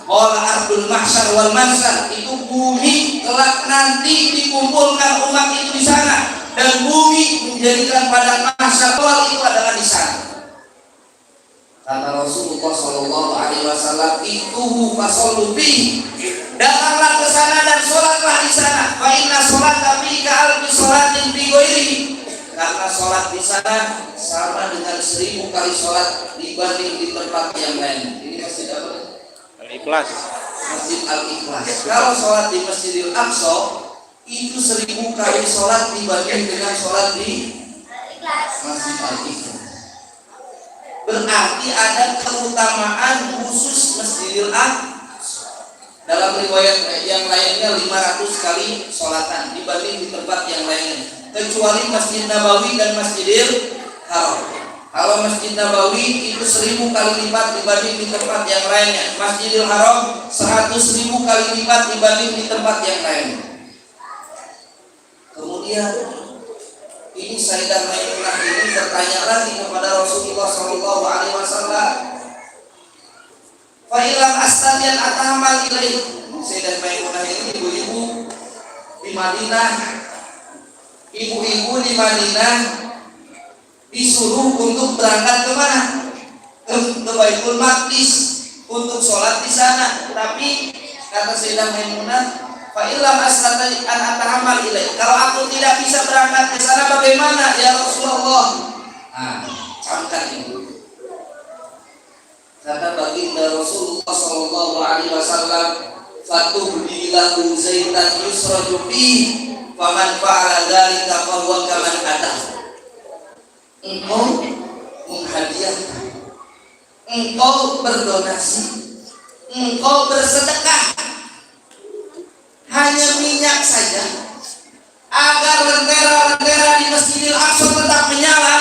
qala ardul mahsyar wal mansar, itu bumi kelak nanti dikumpulkan umat itu di sana, dan bumi menjadikan padang mahsyar itu adalah di sana. Kata Rasulullah SAW, ituhu fasallu bihi, datanglah ke sana dan sholatlah di sana. Fa inna sholata fi ka'albi sholatin fi ghairihi, karena sholat di sana sama dengan 1000 kali sholat dibanding di tempat yang lain. Ini masjid apa? Al-Ikhlas. Masjid Al-Ikhlas. Kalau sholat di Masjidil Aqsa itu 1000 kali sholat dibanding dengan sholat di Masjid Al-Ikhlas. Berarti ada keutamaan khusus Masjidil Aqsa. Dalam riwayat yang lainnya 500 kali sholatan dibanding di tempat yang lainnya, kecuali Masjid Nabawi dan Masjidil Haram. Kalau Masjid Nabawi itu 1000 kali lipat dibanding di tempat yang lainnya. Masjidil Haram 100.000 kali lipat dibanding di tempat yang lainnya. Kemudian ini Sayyidah Maimunah ini bertanya lagi kepada Rasulullah SAW, fa ilam astadian atahamal ilaih. Sayyidah Maimunah ini ibu-ibu di Madinah, ibu-ibu di Madinah disuruh untuk berangkat ke mana? Ke Baitul Maqdis untuk sholat di sana. Tapi kata Sayyidah Maimunah, fa illam astati an atahamal ilaih, kalau aku tidak bisa berangkat ke sana bagaimana ya Rasulullah? Camkan ini. Kata baginda Rasulullah SAW, fatuhdi lahu zaitan yusraju bihi, faman fa'ala dzalika fa huwa kaman atah. Engkau menghadiahkan, engkau berdonasi, engkau bersedekah hanya minyak saja agar lentera-lentera di Masjidil Aqsa tetap menyala,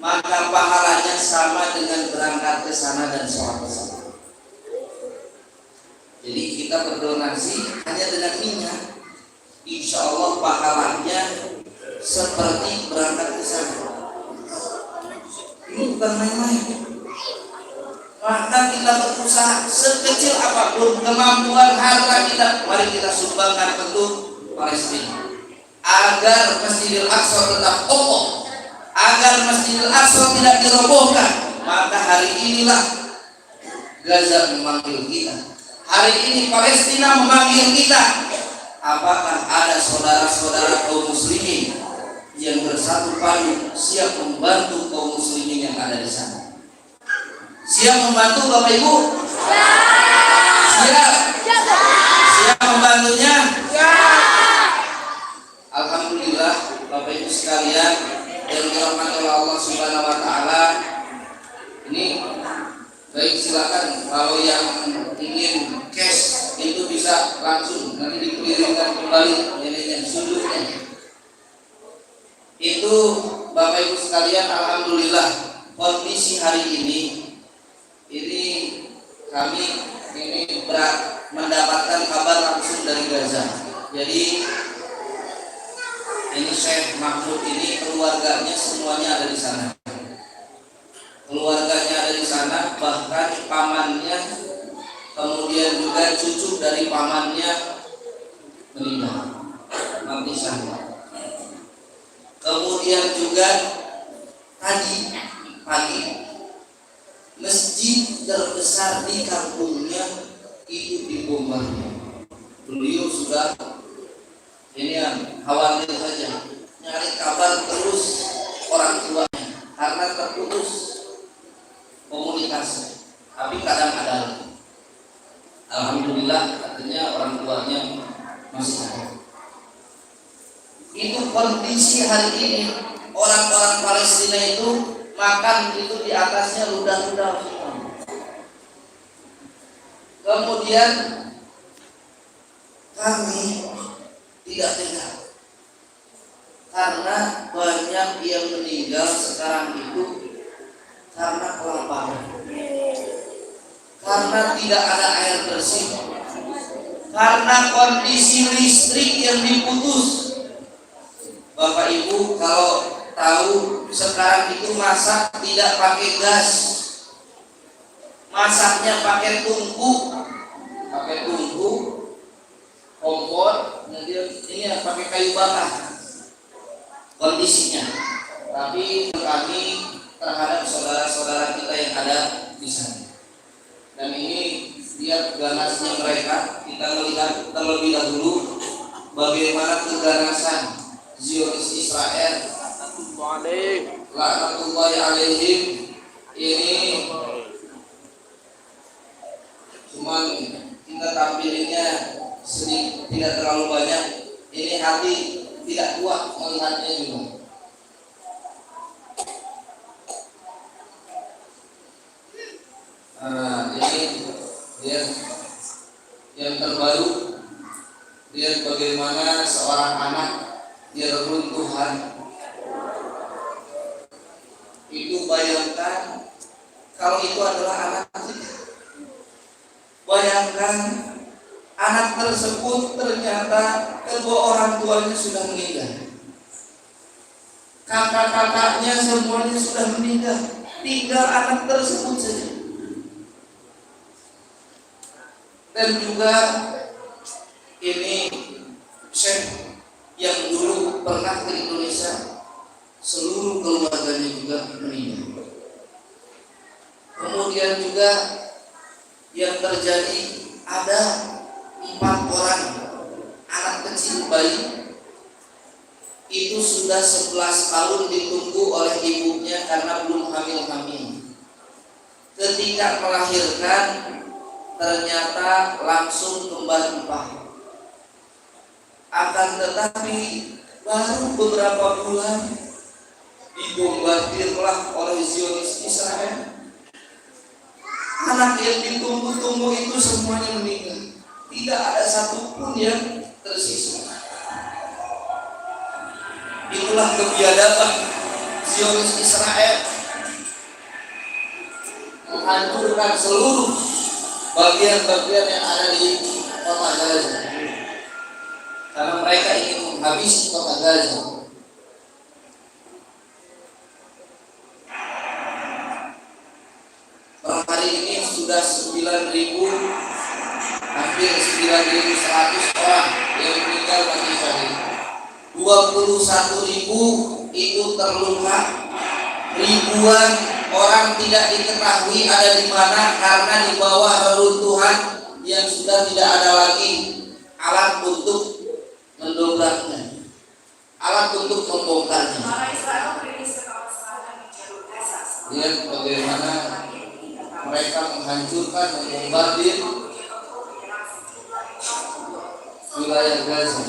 maka pahalanya sama dengan berangkat ke sana dan sholat ke sana. Jadi kita berdonasi hanya dengan minyak, insya Allah pahalanya seperti berangkat ke sana. Ini bukan main-main. Maka kita berusaha sekecil apapun kemampuan harta kita, mari kita sumbangkan untuk Palestina agar Masjidil Aqsa tetap kokoh, agar Masjidil Aqsa tidak dirobohkan. Maka hari inilah Gaza memanggil kita, hari ini Palestina memanggil kita. Apakah ada saudara-saudara kaum muslimin yang bersatu padu siap membantu kaum muslimin yang ada di sana? Siap membantu Bapak Ibu? Siap? Siap membantunya? Alhamdulillah Bapak Ibu sekalian yang dirahmati oleh Allah Subhanahu wa taala. Ini baik, silakan kalau yang ingin cash itu bisa langsung nanti dikirimkan kembali ini sudutnya. Itu Bapak Ibu sekalian, alhamdulillah kondisi hari ini kami ini mendapatkan kabar langsung dari Gaza. Jadi ini Syekh Mahmud ini keluarganya semuanya ada di sana. Keluarganya ada di sana, bahkan pamannya, kemudian juga cucu dari pamannya meninggal, mati syahid. Kemudian juga tadi pagi masjid terbesar di kampungnya itu dibombardir. Beliau sudah ini khawatir saja, nyari kabar terus orang tuanya karena terputus komunikasi. Tapi kadang ada Alhamdulillah katanya orang tuanya masih ada. Itu kondisi hari ini. Orang-orang Palestina itu makan itu di atasnya ludah-ludah semua. Kemudian kami tidak tega karena banyak yang meninggal sekarang itu karena kelaparan, karena tidak ada air bersih, karena kondisi listrik yang diputus. Bapak Ibu kalau tahu sekarang itu masak tidak pakai gas, masaknya pakai tungku kompor, kemudian ini pakai kayu bakar kondisinya. Tapi kami terhadap saudara-saudara kita yang ada di sana, dan ini lihat ganasnya mereka. Kita melihat terlebih dahulu bagaimana keganasan Zionis Israel laknatullahi alaihim ini. Cuman kita tampilinnya sedikit, tidak terlalu banyak. Ini hati tidak kuat melihatnya juga. Ini lihat yang terbaru, lihat bagaimana seorang anak dia runtuhan. Itu bayangkan kalau itu adalah anak kita. Bayangkan anak tersebut ternyata kedua orang tuanya sudah meninggal, kakak-kakaknya semuanya sudah meninggal, tinggal anak tersebut saja. Dan juga ini Syekh yang dulu pernah ke Indonesia, seluruh keluarganya juga meninggal. Kemudian juga yang terjadi ada 4 orang anak kecil bayi itu sudah 11 tahun ditunggu oleh ibunya karena belum hamil. Ketika melahirkan ternyata langsung kembar 4. Akan tetapi baru beberapa bulan dibombardirlah oleh Zionis Israel. Anak yang ditunggu-tunggu itu semuanya meninggal. Tidak ada satupun yang tersisa. Itulah kebiadaban Zionis Israel menghancurkan seluruh bagian-bagian yang ada di kota Gaza, karena mereka ingin menghabisi kota Gaza. Per hari ini sudah 9.000, hampir 9.100 orang yang meninggal mati syahid. 21.000 itu terluka. Ribuan orang tidak diketahui ada di mana karena di bawah reruntuhan yang sudah tidak ada lagi alat untuk mendobraknya, alat untuk membongkarnya. Lihat bagaimana mereka menghancurkan, membombardir wilayah Gaza.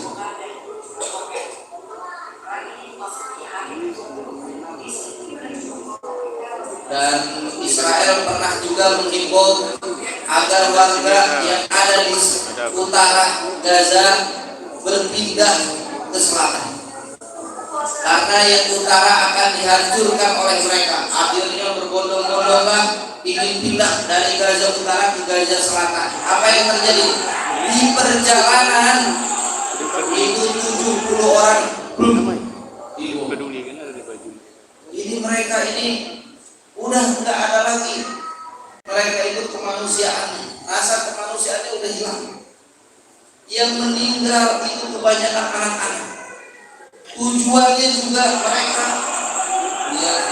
Dan Israel pernah juga menghimbau agar warga yang ada di utara Gaza berpindah ke selatan, karena yang utara akan dihancurkan oleh mereka. Akhirnya berbondong-bondonglah ingin pindah dari Gaza utara ke Gaza selatan. Apa yang terjadi? Di perjalanan itu 70 orang dibunuh. Ini mereka ini udah nggak ada lagi. Mereka itu kemanusiaan, rasa kemanusiaannya udah hilang. Yang meninggal itu kebanyakan anak-anak. Tujuannya juga mereka lihat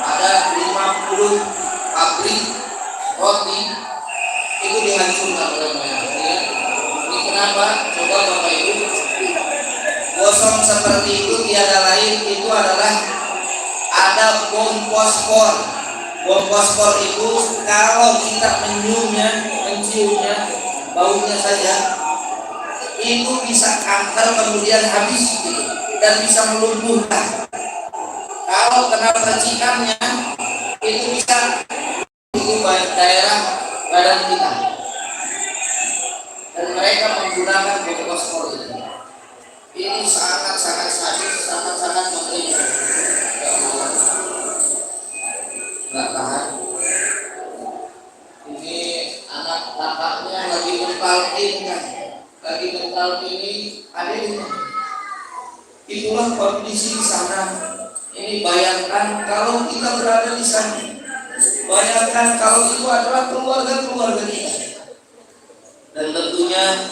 ada 50 pabrik roti itu dihancurkan oleh mereka. Ya. Ini kenapa? Coba Bapak Ibu, kosong seperti itu tiada lain, itu adalah ada bom fosfor Bom fosfor itu kalau kita menciumnya, baunya saja itu bisa kanker kemudian habis gitu, dan bisa melumpuhkan. Kalau kena percikannya itu bisa itu daerah badan kita, dan mereka menggunakan bom fosfor itu. Ini sangat-sangat sadis, sangat-sangat mengerikan. Nggak tahan. Ini anak kakaknya lagi mentalkin kan, lagi mentalkin ini adiknya. Itulah kondisi di sana. Ini bayangkan kalau kita berada di sana. Bayangkan kalau itu adalah keluarga-keluarga kita. Dan tentunya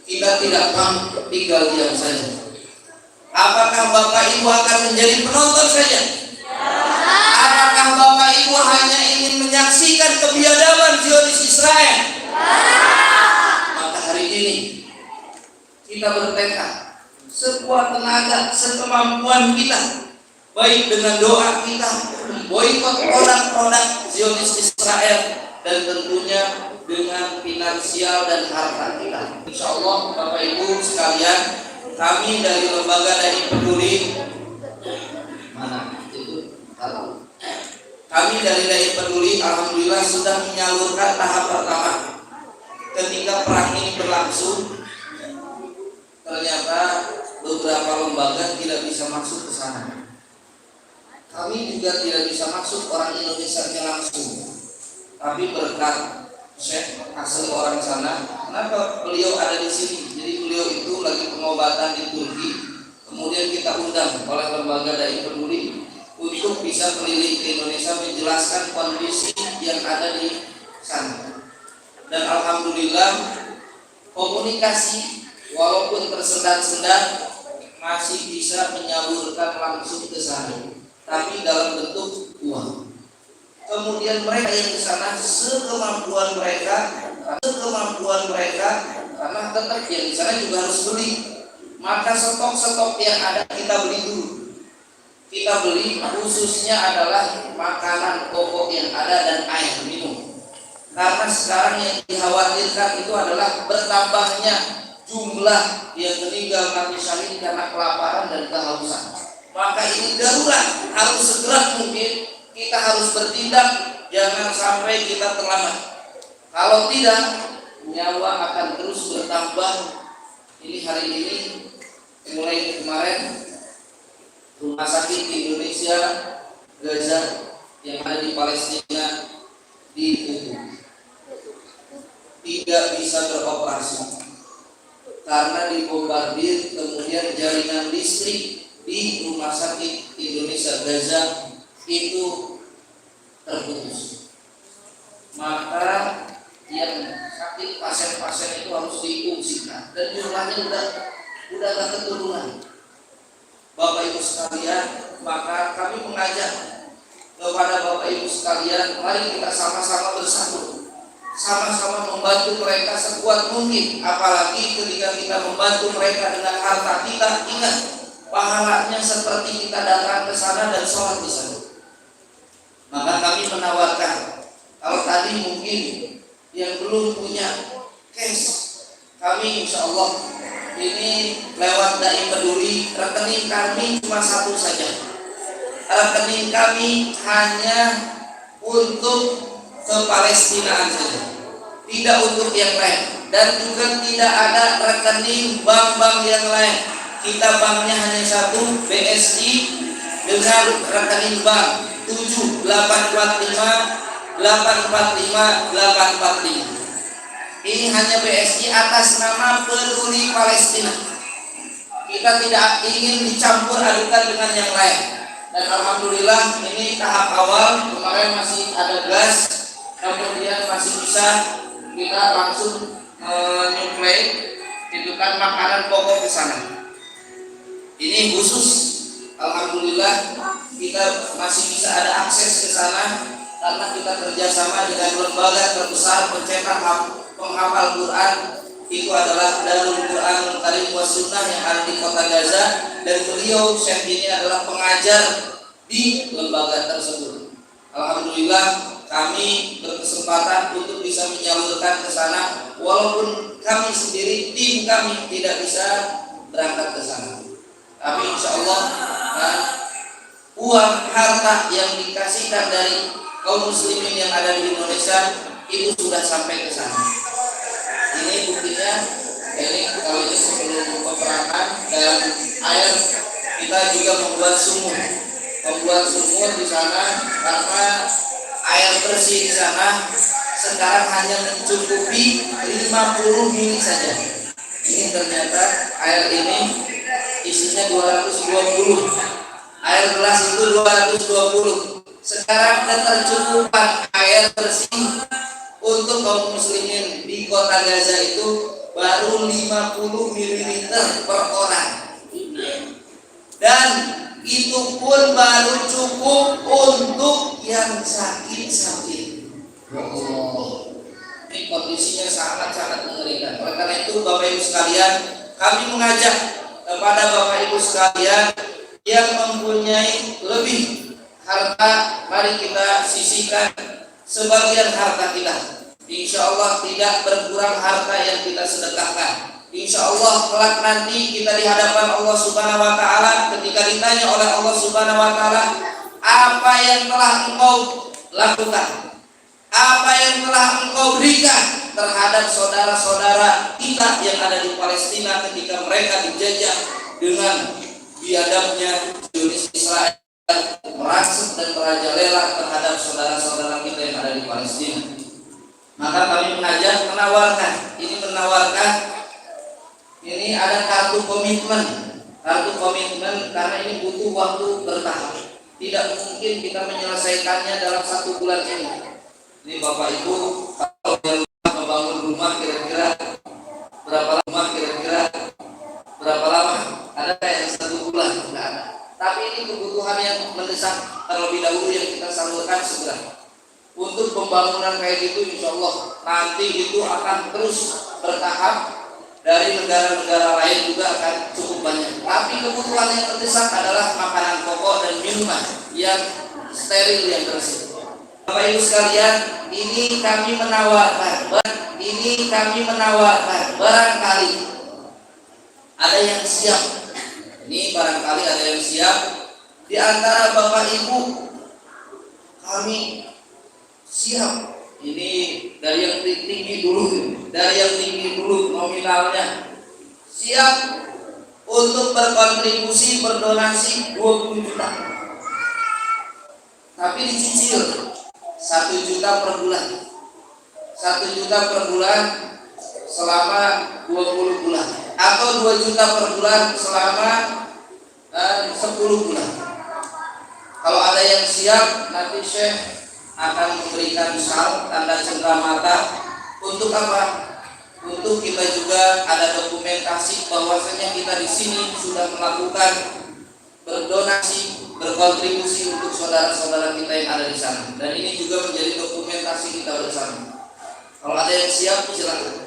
kita tidak mampu tinggal diam saja. Apakah Bapak Ibu akan menjadi penonton saja? Apakah Bapak Ibu hanya ingin menyaksikan kebiadaban Zionis Israel? Maka hari ini kita bertekad sekuat tenaga, sekemampuan kita, baik dengan doa kita, boikot produk-produk Zionis Israel, dan tentunya dengan finansial dan harta kita. Insya Allah Bapak Ibu sekalian, kami dari Lembaga Dai Peduli, kami dari Dai Peduli alhamdulillah sudah menyalurkan tahap pertama. Ketika perang ini berlangsung, ternyata beberapa lembaga tidak bisa masuk ke sana. Kami juga tidak bisa masuk, orang Indonesia langsung. Tapi berkat Syekh asli orang sana, kenapa beliau ada di sini? Jadi beliau itu lagi pengobatan di Turki. Kemudian kita undang oleh Lembaga Dai Peduli untuk bisa keliling ke Indonesia menjelaskan kondisi yang ada di sana. Dan alhamdulillah komunikasi walaupun tersendat-sendat masih bisa menyalurkan langsung ke sana, tapi dalam bentuk uang. Kemudian mereka yang di sana sekemampuan mereka, karena tetap yang di sana juga harus beli. Maka stok-stok yang ada kita beli dulu. Kita beli khususnya adalah makanan pokok yang ada dan air minum. Karena sekarang yang dikhawatirkan itu adalah bertambahnya jumlah yang meninggal mati syahid karena kelaparan dan kehausan. Maka ini darurat, harus segera mungkin kita harus bertindak, jangan sampai kita terlambat. Kalau tidak, nyawa akan terus bertambah. Ini hari ini, mulai kemarin, rumah sakit di Indonesia, Gaza yang ada di Palestina ditutup, tidak bisa beroperasi karena dibombardir. Kemudian jaringan listrik di rumah sakit Indonesia Gaza itu terputus. Maka yang sakit, pasien-pasien itu harus diungsikan, dan jumlahnya udah gak keturunan. Bapak Ibu sekalian, maka kami mengajak kepada Bapak Ibu sekalian, mari kita sama-sama bersatu, sama-sama membantu mereka sekuat mungkin. Apalagi ketika kita membantu mereka dengan harta kita, ingat pahalanya seperti kita datang ke sana dan sholat di sana. Maka kami menawarkan, kalau tadi mungkin yang belum punya cash, kami insya Allah ini lewat Dai Peduli, rekening kami cuma satu saja. Rekening kami hanya untuk ke Palestina saja, tidak untuk yang lain, dan juga tidak ada rekening bank-bank yang lain. Kita banknya hanya satu, BSI, dengan rekening bank 7845845. Ini hanya BSI atas nama Peduli Palestina. Kita tidak ingin dicampur adukan dengan yang lain. Dan alhamdulillah ini tahap awal, kemarin masih ada gas, kemudian masih bisa kita langsung menyuplai itu kan makanan pokok ke sana. Ini khusus, alhamdulillah kita masih bisa ada akses ke sana karena kita kerjasama dengan lembaga terbesar pencetak penghafal Quran, itu adalah Darul Quran Karim wa Sunnah yang ada di kota Gaza, dan beliau Syekh ini adalah pengajar di lembaga tersebut. Alhamdulillah kami berkesempatan untuk bisa menyalurkan ke sana, walaupun kami sendiri, tim kami tidak bisa berangkat ke sana. Tapi insya Allah uang harta yang dikasihkan dari kaum muslimin yang ada di Indonesia itu sudah sampai ke sana. Ini buktinya, ini kalau ini sebelum peperangan, dan air kita juga membuat sumur di sana karena air bersih di sana sekarang hanya mencukupi 50 mili saja. Ini ternyata air ini isinya 220, air gelas itu 220. Sekarang ketercukupan air bersih untuk kaum muslimin di kota Gaza itu baru 50 ml per orang, dan itu pun baru cukup untuk yang sakit-sakit. Ini kondisinya sangat-sangat mengerikan. Oleh karena itu Bapak Ibu sekalian, kami mengajak kepada Bapak Ibu sekalian yang mempunyai lebih harta, mari kita sisihkan sebagian harta kita. Insya Allah tidak berkurang harta yang kita sedekahkan. Insya Allah kelak nanti kita di hadapan Allah Subhanahu Wa Taala, ketika ditanya oleh Allah Subhanahu Wa Taala, apa yang telah engkau lakukan, apa yang telah engkau berikan terhadap saudara-saudara kita yang ada di Palestina ketika mereka dijajah dengan biadabnya Zionis Israel merasuk dan merajalela terhadap saudara-saudara kita yang ada di Palestina. Maka kami mengajak menawarkan ini ada kartu komitmen karena ini butuh waktu bertahap. Tidak mungkin kita menyelesaikannya dalam 1 bulan ini. Ini Bapak Ibu kalau membangun rumah kira-kira berapa lama? Ada yang 1 bulan? Tidak ada. Tapi ini kebutuhan yang mendesak terlebih dahulu yang kita salurkan segera. Untuk pembangunan kayak gitu insya Allah nanti itu akan terus bertahap. Dari negara-negara lain juga akan cukup banyak. Tapi kebutuhan yang terdesak adalah makanan pokok dan minuman yang steril, yang bersih. Bapak Ibu sekalian, ini kami menawarkan barangkali ada yang siap. Ini barangkali ada yang siap di antara Bapak Ibu. Kami siap. Ini dari yang tinggi dulu nominalnya, siap untuk berkontribusi, berdonasi 20 juta. Tapi dicicil 1 juta per bulan. 1 juta per bulan selama 20 bulan, atau 2 juta per bulan selama 10 bulan. Kalau ada yang siap, nanti Syekh akan memberikan sal tanda cenderamata. Untuk apa? Untuk kita juga ada dokumentasi bahwasanya kita di sini sudah melakukan berdonasi, berkontribusi untuk saudara-saudara kita yang ada di sana. Dan ini juga menjadi dokumentasi kita bersama. Kalau ada yang siap, silakan.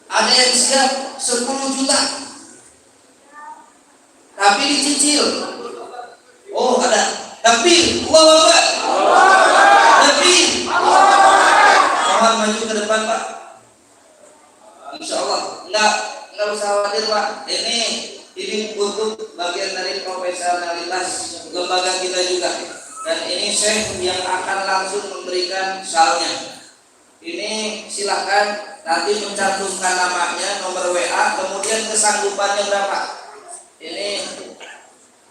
Ada yang siap 10 juta, tapi dicicil. Oh ada. Tapi mohon maju ke depan Pak. Insya Allah nggak usah khawatir Pak. Ini untuk bagian dari profesionalitas lembaga kita juga. Dan ini Syekh yang akan langsung memberikan salnya. Ini silahkan nanti mencantumkan namanya, nomor WA, kemudian kesanggupannya berapa. Ini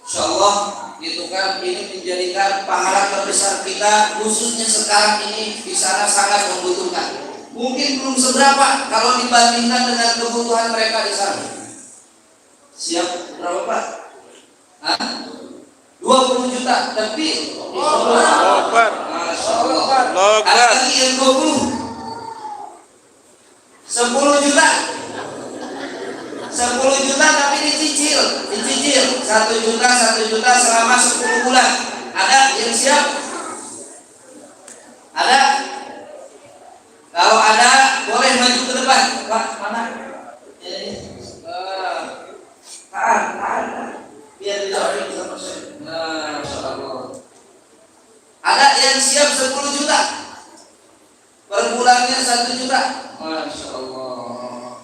insya Allah gitu kan, ini menjadikan pahala terbesar kita, khususnya sekarang ini di sana sangat membutuhkan. Mungkin belum seberapa kalau dibandingkan dengan kebutuhan mereka di sana. Siap berapa Pak? 20 juta, tapi Masya Allah. Ada lagi yang 20, 10 juta. 10 juta tapi dicicil 1 juta selama 10 bulan. Ada yang siap? Ada? Kalau ada boleh maju ke depan Pak. Mana? Tahan biar tidak sama saya. Masya Allah. Ada yang siap 10 juta. Per bulannya 1 juta. Masya Allah.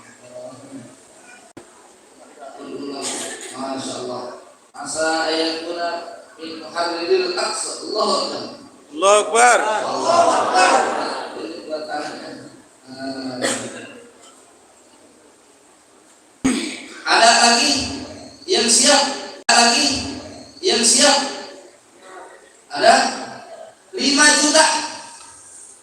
Masya Allah. Asa ayat kuna min muharriril aqsa. Allahu Akbar. Allahu Akbar. Allahu Akbar. Ini buat anaknya. Ada lagi yang siap. Ada lagi yang siap. Ada 5 juta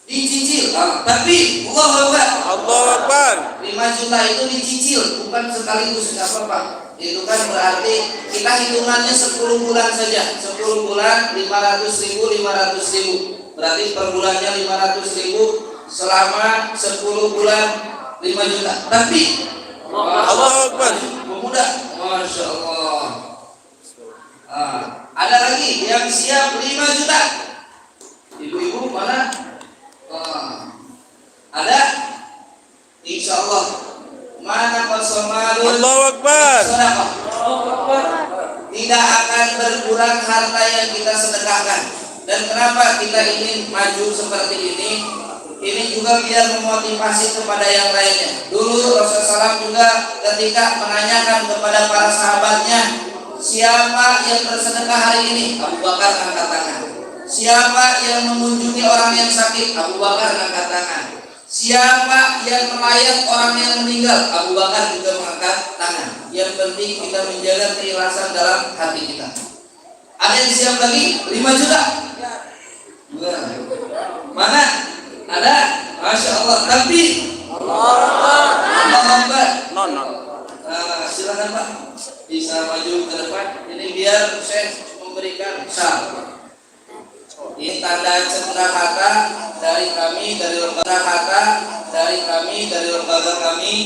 dicicil. Tapi Allahu Akbar. Allahu Akbar. 5 juta itu dicicil, bukan sekaligus, enggak apa-apa. Itu kan berarti kita hitungannya 10 bulan saja. 10 bulan 500.000. Berarti per bulannya 500.000 selama 10 bulan 5 juta. Tapi Allahu Akbar. pemuda, Masya Allah. Ada lagi yang siap 5 juta. Ibu-ibu mana? Ada? Insya Allah. Mana qasamalun? Allahu Akbar. Sedekah. Tidak akan berkurang harta yang kita sedekahkan. Dan kenapa kita ingin maju seperti ini? Ini juga biar memotivasi kepada yang lainnya. Dulu Rasulullah SAW juga ketika menanyakan kepada para sahabatnya, siapa yang bersedekah hari ini? Abu Bakar angkat tangan. Siapa yang mengunjungi orang yang sakit? Abu Bakar angkat tangan. Siapa yang melayat orang yang meninggal? Abu Bakar juga mengangkat tangan. Yang penting kita menjaga keikhlasan dalam hati kita. Ada yang siap lagi? 5 juta. Mana? Ada? Masya Allah. Tapi Allah Akbar. Silakan Pak, bisa maju ke depan. Ini biar saya memberikan salam. Ini tanda cenderamata dari kami, dari lembaga kami.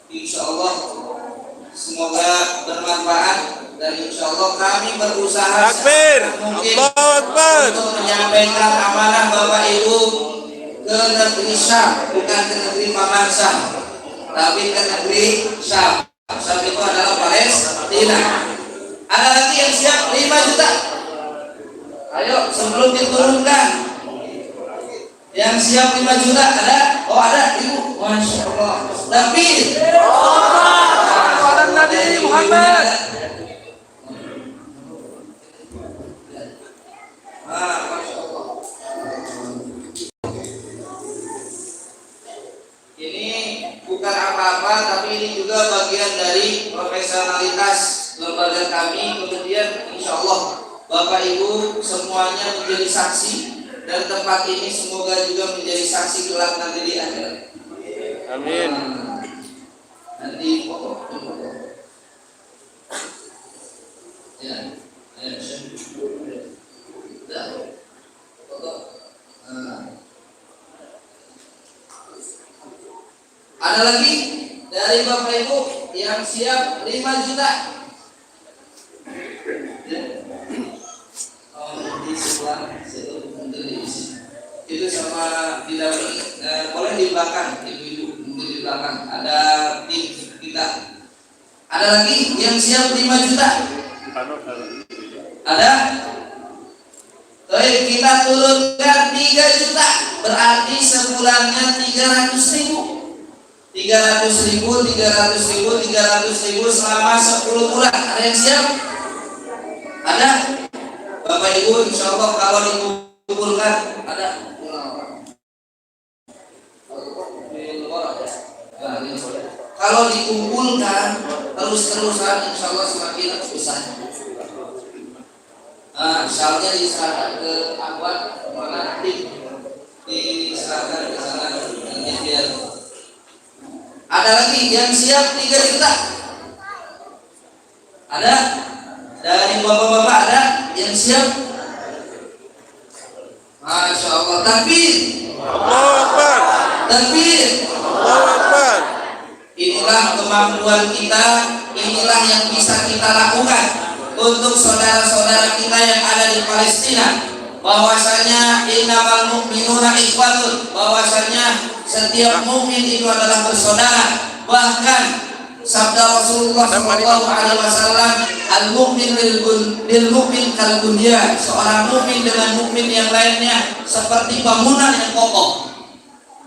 Insya Allah semoga bermanfaat. Dan insya Allah kami berusaha Takbir. mungkin Allahu Akbar. untuk menyampaikan amanah Bapak Ibu ke negeri Syam, bukan ke negeri Paman Syam, tapi ke negeri Syam. Syam itu adalah Palestina. Ada lagi yang siap 5 juta. Ayo sebelum diturunkan. Yang siap 5 juta ada? Oh ada Ibu. Masya Allah. Tapi Nabi Muhammad. Masya Allah. Ini bukan apa-apa, tapi ini juga bagian dari profesionalitas lembaga kami. Kemudian insya Allah Bapak Ibu semuanya menjadi saksi, dan tempat ini semoga juga menjadi saksi kelak nanti di akhirat. Amin. Nanti foto. Ya, foto. Ada lagi dari Bapak Ibu yang siap 5 juta. Di sebelah itu sama didampingi, boleh di belakang, ibu-ibu mungkin di belakang ada tim kita. Ada lagi yang siap 5 juta. Ada? Baik, kita turunkan 3 juta, berarti sebulannya 300.000 selama 10 bulan. Ada yang siap? Ada? Bapak Ibu insya Allah kalau dikumpulkan ada. Kalau dikumpulkan terus-terusan insya Allah semakin besar. Misalnya diserahkan ke Ahwat mana tim, diserahkan ke sana biar. Ada lagi yang siap 3 juta. Ada? Dari bapak-bapak ada yang siap? Masya Allah. Takbir. Allahu Akbar. Takbir. Allahu Akbar. Inilah kemampuan kita, inilah yang bisa kita lakukan untuk saudara-saudara kita yang ada di Palestina. Bahwasanya innamal mu'minuna ikhwatun, bahwasanya setiap mukmin itu adalah bersaudara. Bahkan sabda Rasulullah Shallallahu Alaihi Wasallam, al mukmin lil mukmin kal bunyan, seorang mukmin dengan mukmin yang lainnya seperti bangunan yang kokoh.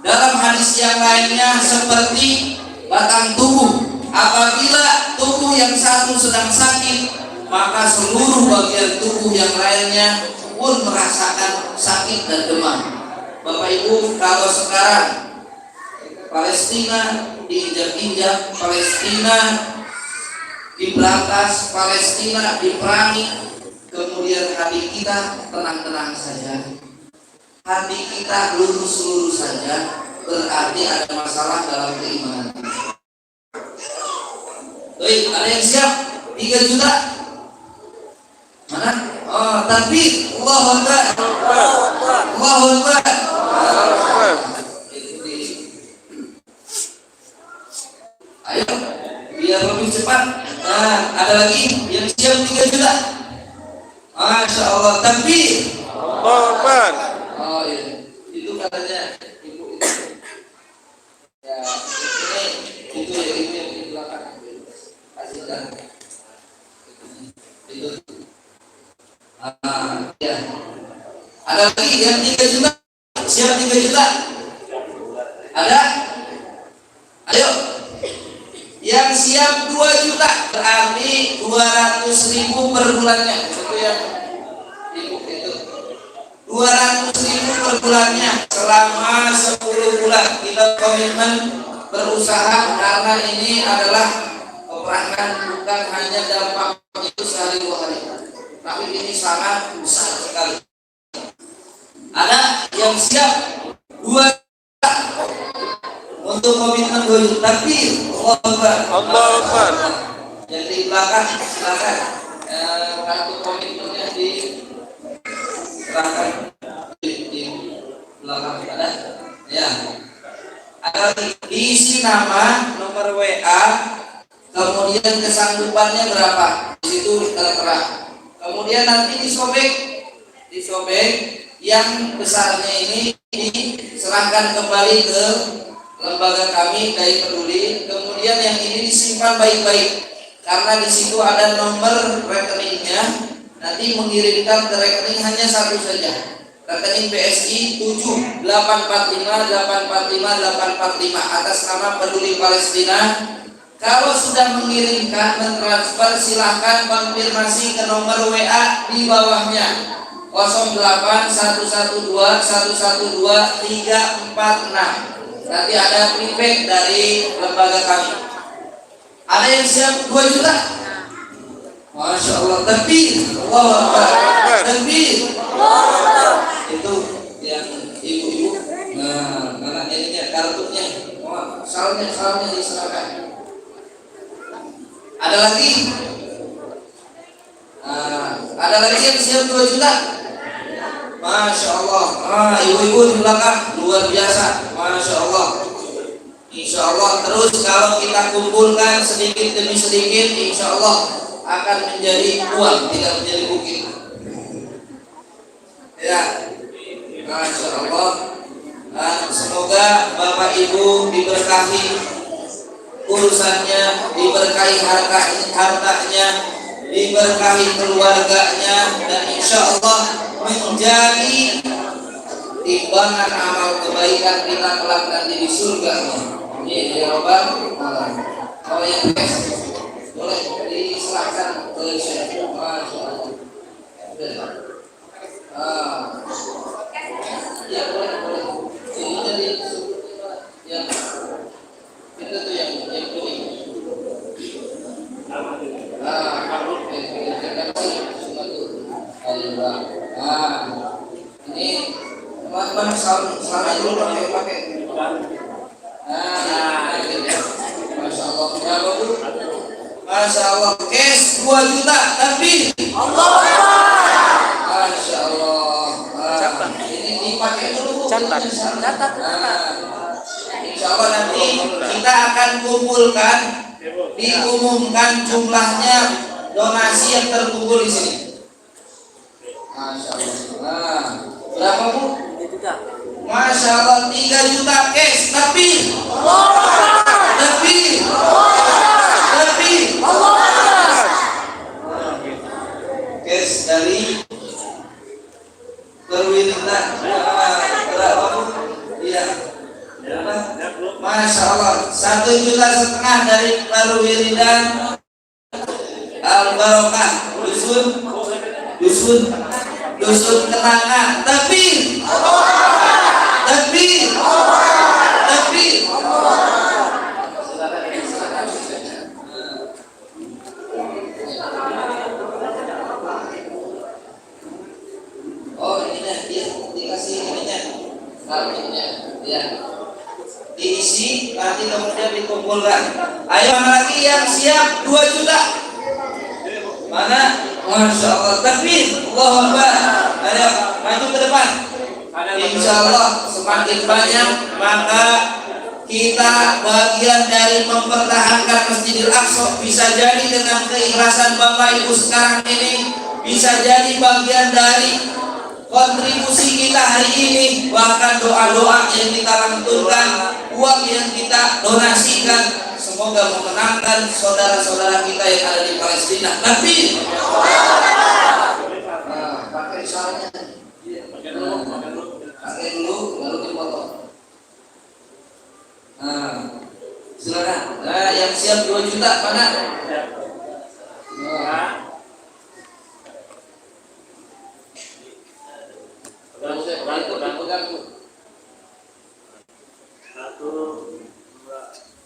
Dalam hadis yang lainnya seperti batang tubuh. Apabila tubuh yang satu sedang sakit, maka seluruh bagian tubuh yang lainnya pun merasakan sakit dan demam. Bapak Ibu, kalau sekarang Palestina diinjak-injak, Palestina diberantas, Palestina diperangi, kemudian hati kita tenang-tenang saja, hati kita lurus-lurus saja, berarti ada masalah dalam keimanan. Baik, ada yang siap? 3 juta? Mana? Oh, takbir. Allahu Akbar. Allahu Akbar. Ayo, biar lebih cepat. Nah, ada lagi yang siap 3 juta? Masya Allah, takbir. Allahu Akbar. Oh iya, itu katanya ibu itu. Ya, itu ya ini yang di belakang. Kasihkan. Itu. Ya. Ada lagi yang 3 juta? Siap 3 juta? Ada? Ayo. Yang siap 2 juta berarti 200.000 per bulannya. Itu yang ibu itu. 200.000 per bulannya selama 10 bulan. Kita komitmen berusaha karena ini adalah peperangan, bukan hanya dampak itu sehari 2 hari, tapi ini sangat besar sekali. Ada yang siap 2 juta untuk komitmen 2 juta? Tapi Allahu Akbar. Yang di belakang silakan kartu komitmennya di belakang, di belakang ada ya. Ada diisi nama, nomor WA, kemudian kesanggupannya berapa, di situ tertera. Kemudian nanti disobek yang besarnya ini diserahkan kembali ke lembaga kami Dai Peduli. Kemudian yang ini disimpan baik-baik karena di situ ada nomor rekeningnya. Nanti mengirimkan ke rekening hanya satu saja, rekening BSI 7845845 atas nama Peduli Palestina. Kalau sudah mengirimkan, mentransfer, silahkan konfirmasi ke nomor WA di bawahnya 08112112346. Nanti ada feedback dari lembaga kami. Ada yang siap 2 juta? Masya Allah, takbir. Allahu Akbar. Takbir. Itu yang ibu-ibu. Nah, karena ini kartunya, salnya diserahkan. Ada lagi? Ada lagi yang siap 2 juta? Masya Allah. Ibu-ibu di belakang luar biasa. Masya Allah. Insya Allah terus kalau kita kumpulkan sedikit demi sedikit, insya Allah akan menjadi uang, tidak menjadi bukit. Ya, Masya Allah. Semoga Bapak Ibu diberkahi urusannya, diberkahi hartanya, diberkahi keluarganya, dan insya Allah menjadi timbangan amal kebaikan kita kelak nanti di surga. Amin ya Rabbal alamin. Kalau yang boleh diserahkan ke Syekh. Masya Allah. Ya boleh. Ini jadi yang itu tuh yang kuning. Ini teman-teman selama dulu pakai. Masya Allah. Berapa Bu? Masya Allah. Cash 2 juta. Tapi Allah. Masya Allah. Ini dipakai dulu Bu. Catat. Insya Allah nanti kita akan kumpulkan, diumumkan jumlahnya donasi yang terkumpul di sini. Masya Allah. Berapa Bu? 3 juta. Masya Allah, 3 juta cash. Tapi dari perwiritan. Iya. Masya Allah, 1,5 juta dari perwiritan Al-Barokah dusun kenanga. Tapi oh ininya dia dikasih ininya kartunya ya, diisi nanti kemudian dikumpulkan. Ayo mana lagi yang siap 2 juta? Mana? Masya Allah, takbir, Allahu Akbar. Ayo maju ke depan. Insya Allah semakin banyak maka kita bagian dari mempertahankan Masjidil Aqsa. Bisa jadi dengan keikhlasan Bapak Ibu sekarang ini, bisa jadi bagian dari kontribusi kita hari ini, bahkan doa-doa yang kita lantunkan, uang yang kita donasikan, semoga memenangkan saudara-saudara kita yang ada di Palestina. Tapi pakai salahnya, pakai dulu baru dipotong. Silakan. Yang siap 2 juta mana?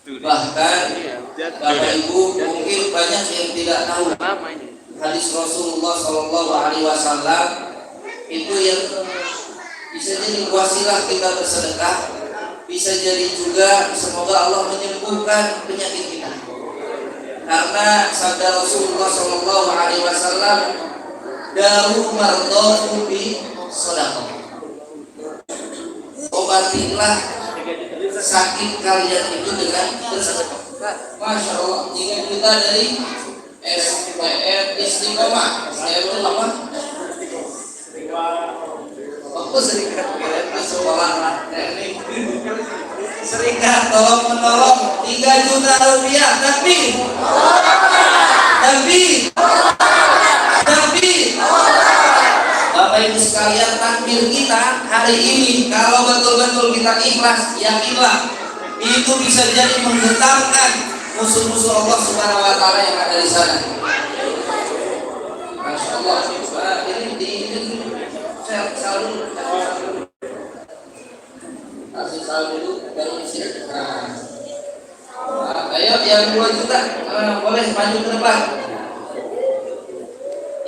Bahkan Bapak Ibu mungkin banyak yang tidak tahu hadis Rasulullah Shallallahu Alaihi Wasallam itu yang bisa jadi wasilah kita bersedekah, bisa jadi juga semoga Allah menyembuhkan penyakit kita. Karena sabda Rasulullah Shallallahu Alaihi Wasallam, daru mardhakum bi sedekah. Obatilah sakit kalian itu dengan bersedekah. Masya Allah, 3 juta dari SPM Istiqomah. Saya itu apa? Aku serikat itu sekolah teknik. Serikat tolong menolong 3 juta rupiah. Tapi Bapak Ibu sekalian, takbir kita hari ini kalau betul-betul kita ikhlas, yakinlah itu bisa jadi menggetarkan musuh-musuh Allah Subhanahu Wa Taala yang ada di sana. Masya Allah. Ini saya selalu kasih saldo baru isi. Ayo yang 2 juta boleh maju ke depan.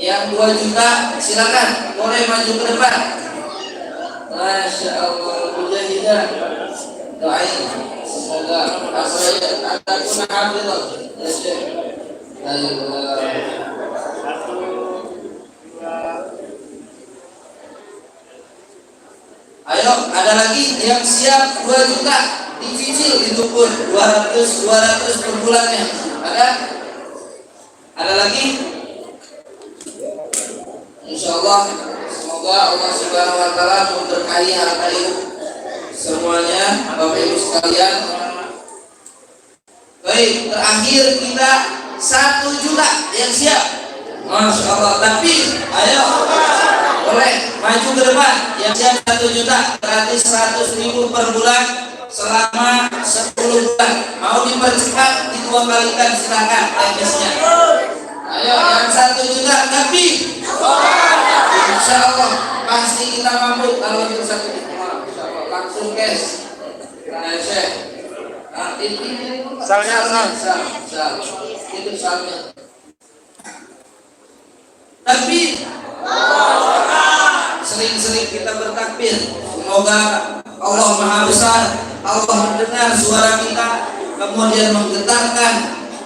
Yang 2 juta silakan boleh maju ke depan. Masya Allah, mujahidah doain semoga asal ada pun hafidh. Ayo ada lagi yang siap 2 juta dicicil itu pun 200 per bulannya. Ada lagi? Insya Allah semoga Allah Subhanahu Wa Taala memberkahi harta ibu semuanya, Bapak Ibu sekalian. Baik, terakhir kita 1 juta yang siap. Masya Allah. Tapi ayo boleh maju ke depan yang siap 1 juta gratis 100.000 per bulan selama 10 bulan. Mau dipercepat dua kalikan silakan teknisnya. Ayo yang 1 juta tapi insya Allah pasti kita mampu kalau itu 1 juta. Insya Allah langsung cash. Nah ini salnya sal itu salnya. Tapi sering-sering kita bertakbir. Semoga Allah Maha Besar, Allah mendengar suara kita, kemudian menggetarkan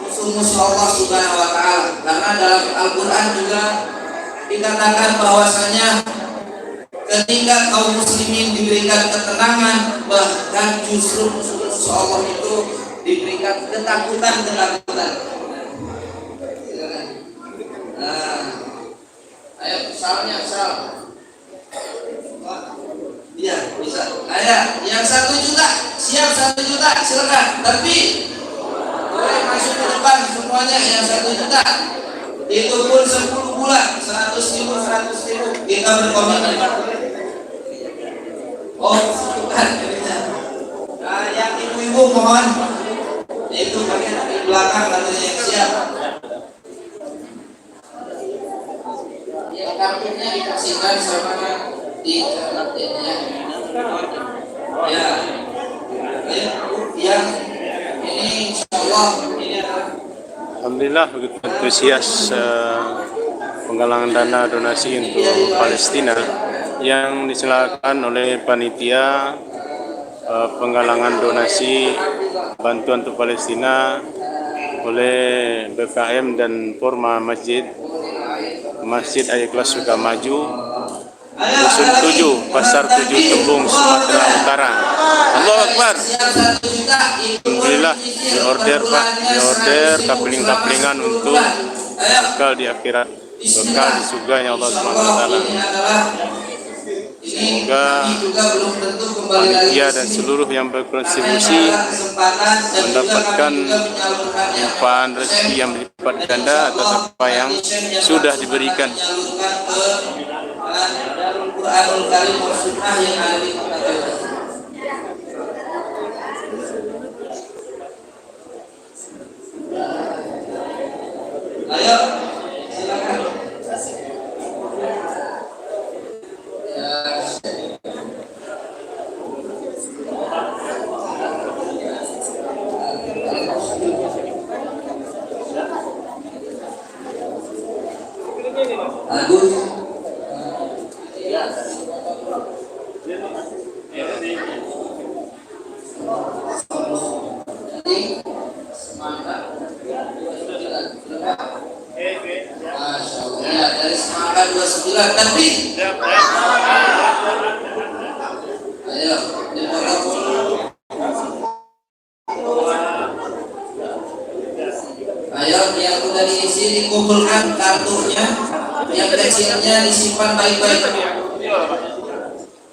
musuh-musuh Allah Subhanahu Wa Taala. Karena dalam Al-Quran juga dikatakan bahwasanya ketika kaum muslimin diberikan ketenangan, bahkan justru musuh-musuh Allah itu diberikan ketakutan. Ayo salnya sal. Iya bisa. Ayo yang 1 juta siap 1 juta silakan. Tapi boleh masuk ke depan semuanya yang 1 juta. Itu pun 10 bulan, 100.000 kita berkomitmen. Oh, bukan jadinya. Nah, yang ibu-ibu mohon itu bagian di belakang katanya yang siap. Yang kartunya dikasihkan sama di ya. Ya. Yang ini insyaallah ini adalah Alhamdulillah begitu antusias penggalangan dana donasi untuk Palestina yang diselenggarakan oleh panitia penggalangan donasi bantuan untuk Palestina oleh BKM dan Forma Masjid Al-Ikhlas Sukamaju, Dusun 7, Pasar 7 Tembung, Sumatera Utara. Allahu Akbar. Alhamdulillah diorder Pak, diorder kapling-kaplingan untuk bekal di akhirat, bekal di surganya Allah Subhanahu wa taala. Semoga panitia dan seluruh yang berkontribusi mendapatkan limpahan rezeki yang berlipat ganda atas apa yang sudah diberikan. Al-Qur'anul Karim dan Sunnah yang ada di kota kita. Ayo, silakan. Agus. Dari semangat 29 tapi ayo ayo yang udah diisi dikumpulkan kartunya, yang kecilnya disimpan baik-baik,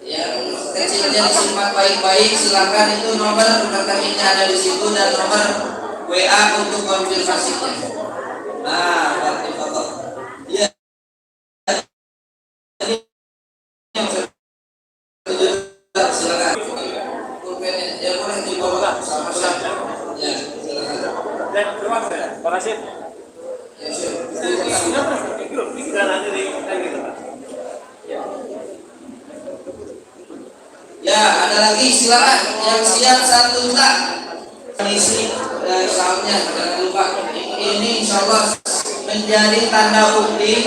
yang kecilnya disimpan baik-baik. Silakan, itu nomor rekeningnya ada di situ dan nomor WA untuk konfirmasinya. Nah, foto. Ya. Silakan. Pulpennya ya boleh dibawa sama-sama. Ya, silakan. Pak Rasid. Ya, ada lagi, silakan yang siap 1 juta. Isi salnya jangan lupa. Ini insyaallah menjadi tanda bukti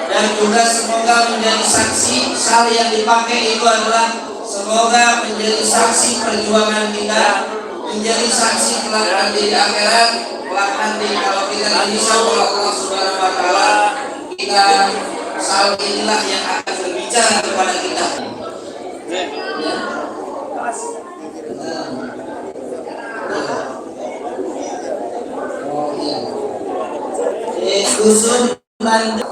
dan juga semoga menjadi saksi. Sal yang dipakai itu adalah semoga menjadi saksi perjuangan kita, menjadi saksi kelak nanti di akhirat, kelak nanti kalau kita dihisab oleh Allah Subhanahu wa taala, kita sal inilah yang akan berbicara kepada kita. Ya. Oh iya. Dusun Bandung.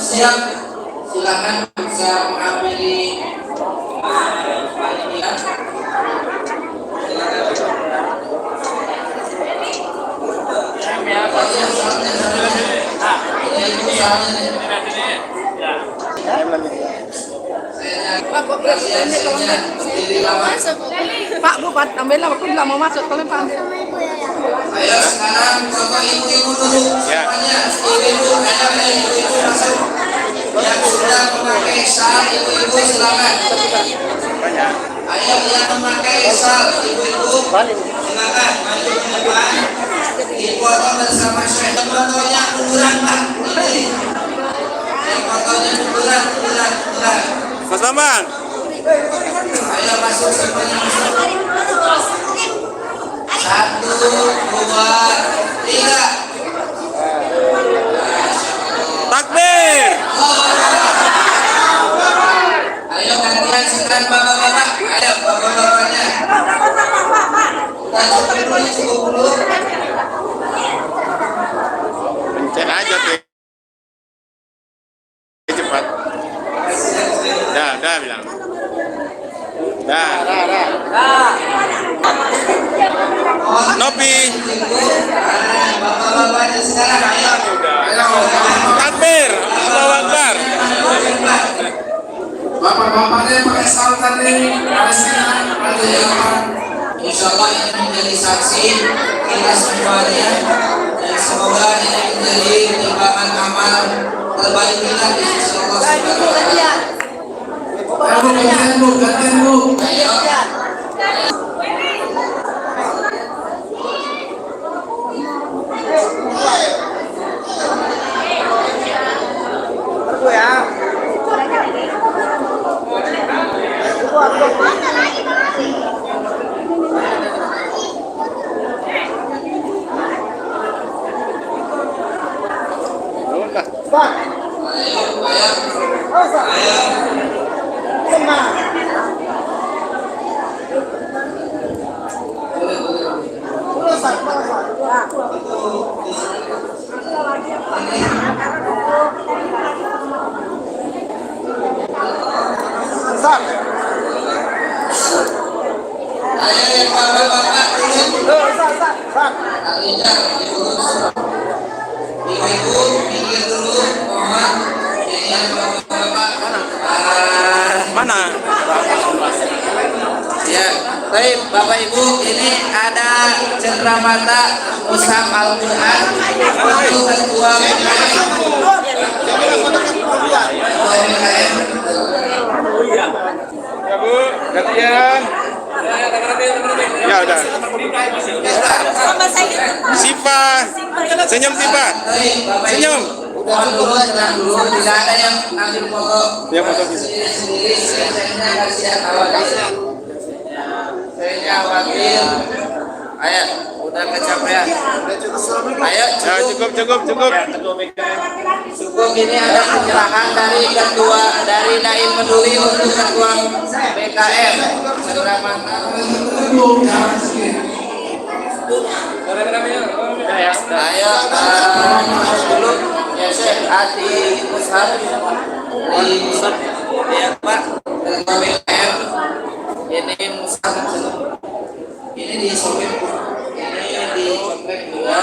Siap, silakan bisa mengambil panitia. Pak, Bu, Pak, ambillah waktu bilang mau masuk, kalian Pak. Ayo sekarang bapak ibu-ibu dulu semuanya, ibu-ibu ada ibu-ibu masuk yang sudah memakai sal, ibu-ibu silakan. Ayo yang memakai sal, ibu-ibu silakan maju ke depan. Dipoto bersama saya. Fotonya munduran Pak. Ini fotonya munduran. Mas Bambang. Ayo masuk semuanya masuk. 1, 2, 3. Takbir. Ayo gantian sekarang bapak-bapak. Ayo bapak-bapaknya. Kita cukup dulu. Pencet aja dah bilang. Dah. Nopi. Bapak-bapaknya sekarang ayo. Takbir. Allahu Akbar. Bapak-bapaknya pakai saltan nih, Insya Allah ini menjadi saksi kita semuanya, dan semoga ini menjadi timbangan amal terbaik kita di sisi Allah Subhanahu wa Ta'ala. gantian bu. Ayo. Ayo yang bapak-bapak dulu. Alijah, ibu-ibu pinggir dulu, mohon. Yang bapak-bapak. Mana? Ya, baik Bapak Ibu, ini ada cenderamata Mushaf Al-Quran untuk ketua BKM. Ketua BKM. Ya Bu, gantian. Ya udah. Sipa. Senyum Sipa. Baik, Bapak Ibu. Senyum. Udah dulu, tenang dulu. Tidak ada yang ambil foto. Ya, foto bisa. Sendiri-sendiri, saya kasihan khawatir. Saya khawatir. Ayo, udah kecapean. Ayo, Ya, cukup. Cukup, ini ada penyerahan dari ketua dari Daim Peduli untuk ketua BKM. Cenderamata. Ayo, dulu ya Syekh Adi Mushaf ya Pak ketua BKM. Ini Mushaf ini disobek, juga.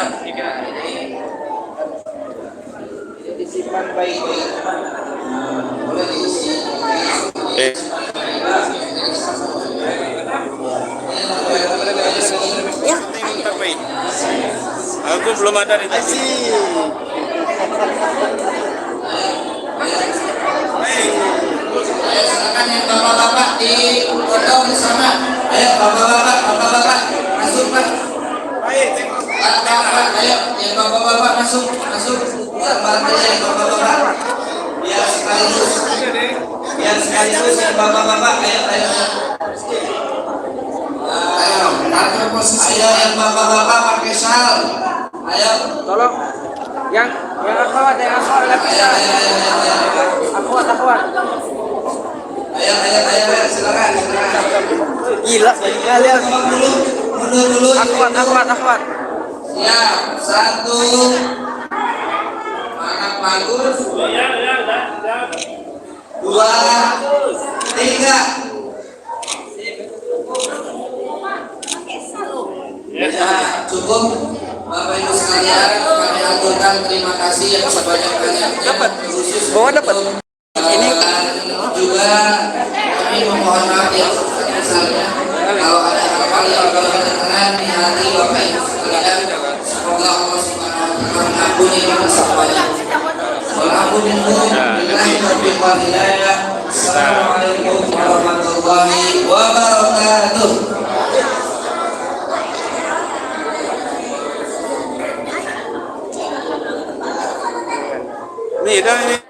Ini disimpan baik-baik. Boleh diisi. Aku belum ada di sini. Ayo silakan yang bapak-bapak di foto bersama. Ayo bapak-bapak masuk Pak. Bapak, ayo yang bapak-bapak masuk. Gambar aja yang bapak-bapak. Biar sekaligus yang bapak-bapak. Ayo. Ayo yang bapak-bapak pakai sal. Ayo. Tolong yang akhwat Ayo. Ayo, silakan. gila kalian. Mundur dulu. Akhwat. Siap. 1. Mana bagus? 2, 3. Ya, cukup. Bapak Ibu sekalian, kami aturkan terima kasih yang sebanyak-banyaknya. Dapat. Khusus Bawa dapat. ini juga kami memohon maaf yang sebesar-besarnya kalau ada hal-hal yang berkenan di hati Bapak Ibu sekalian. Semoga Allah Subhanahu wa Ta'ala mengampuni kita semuanya. Assalamualaikum warahmatullahi wabarakatuh. Nih, dah ini.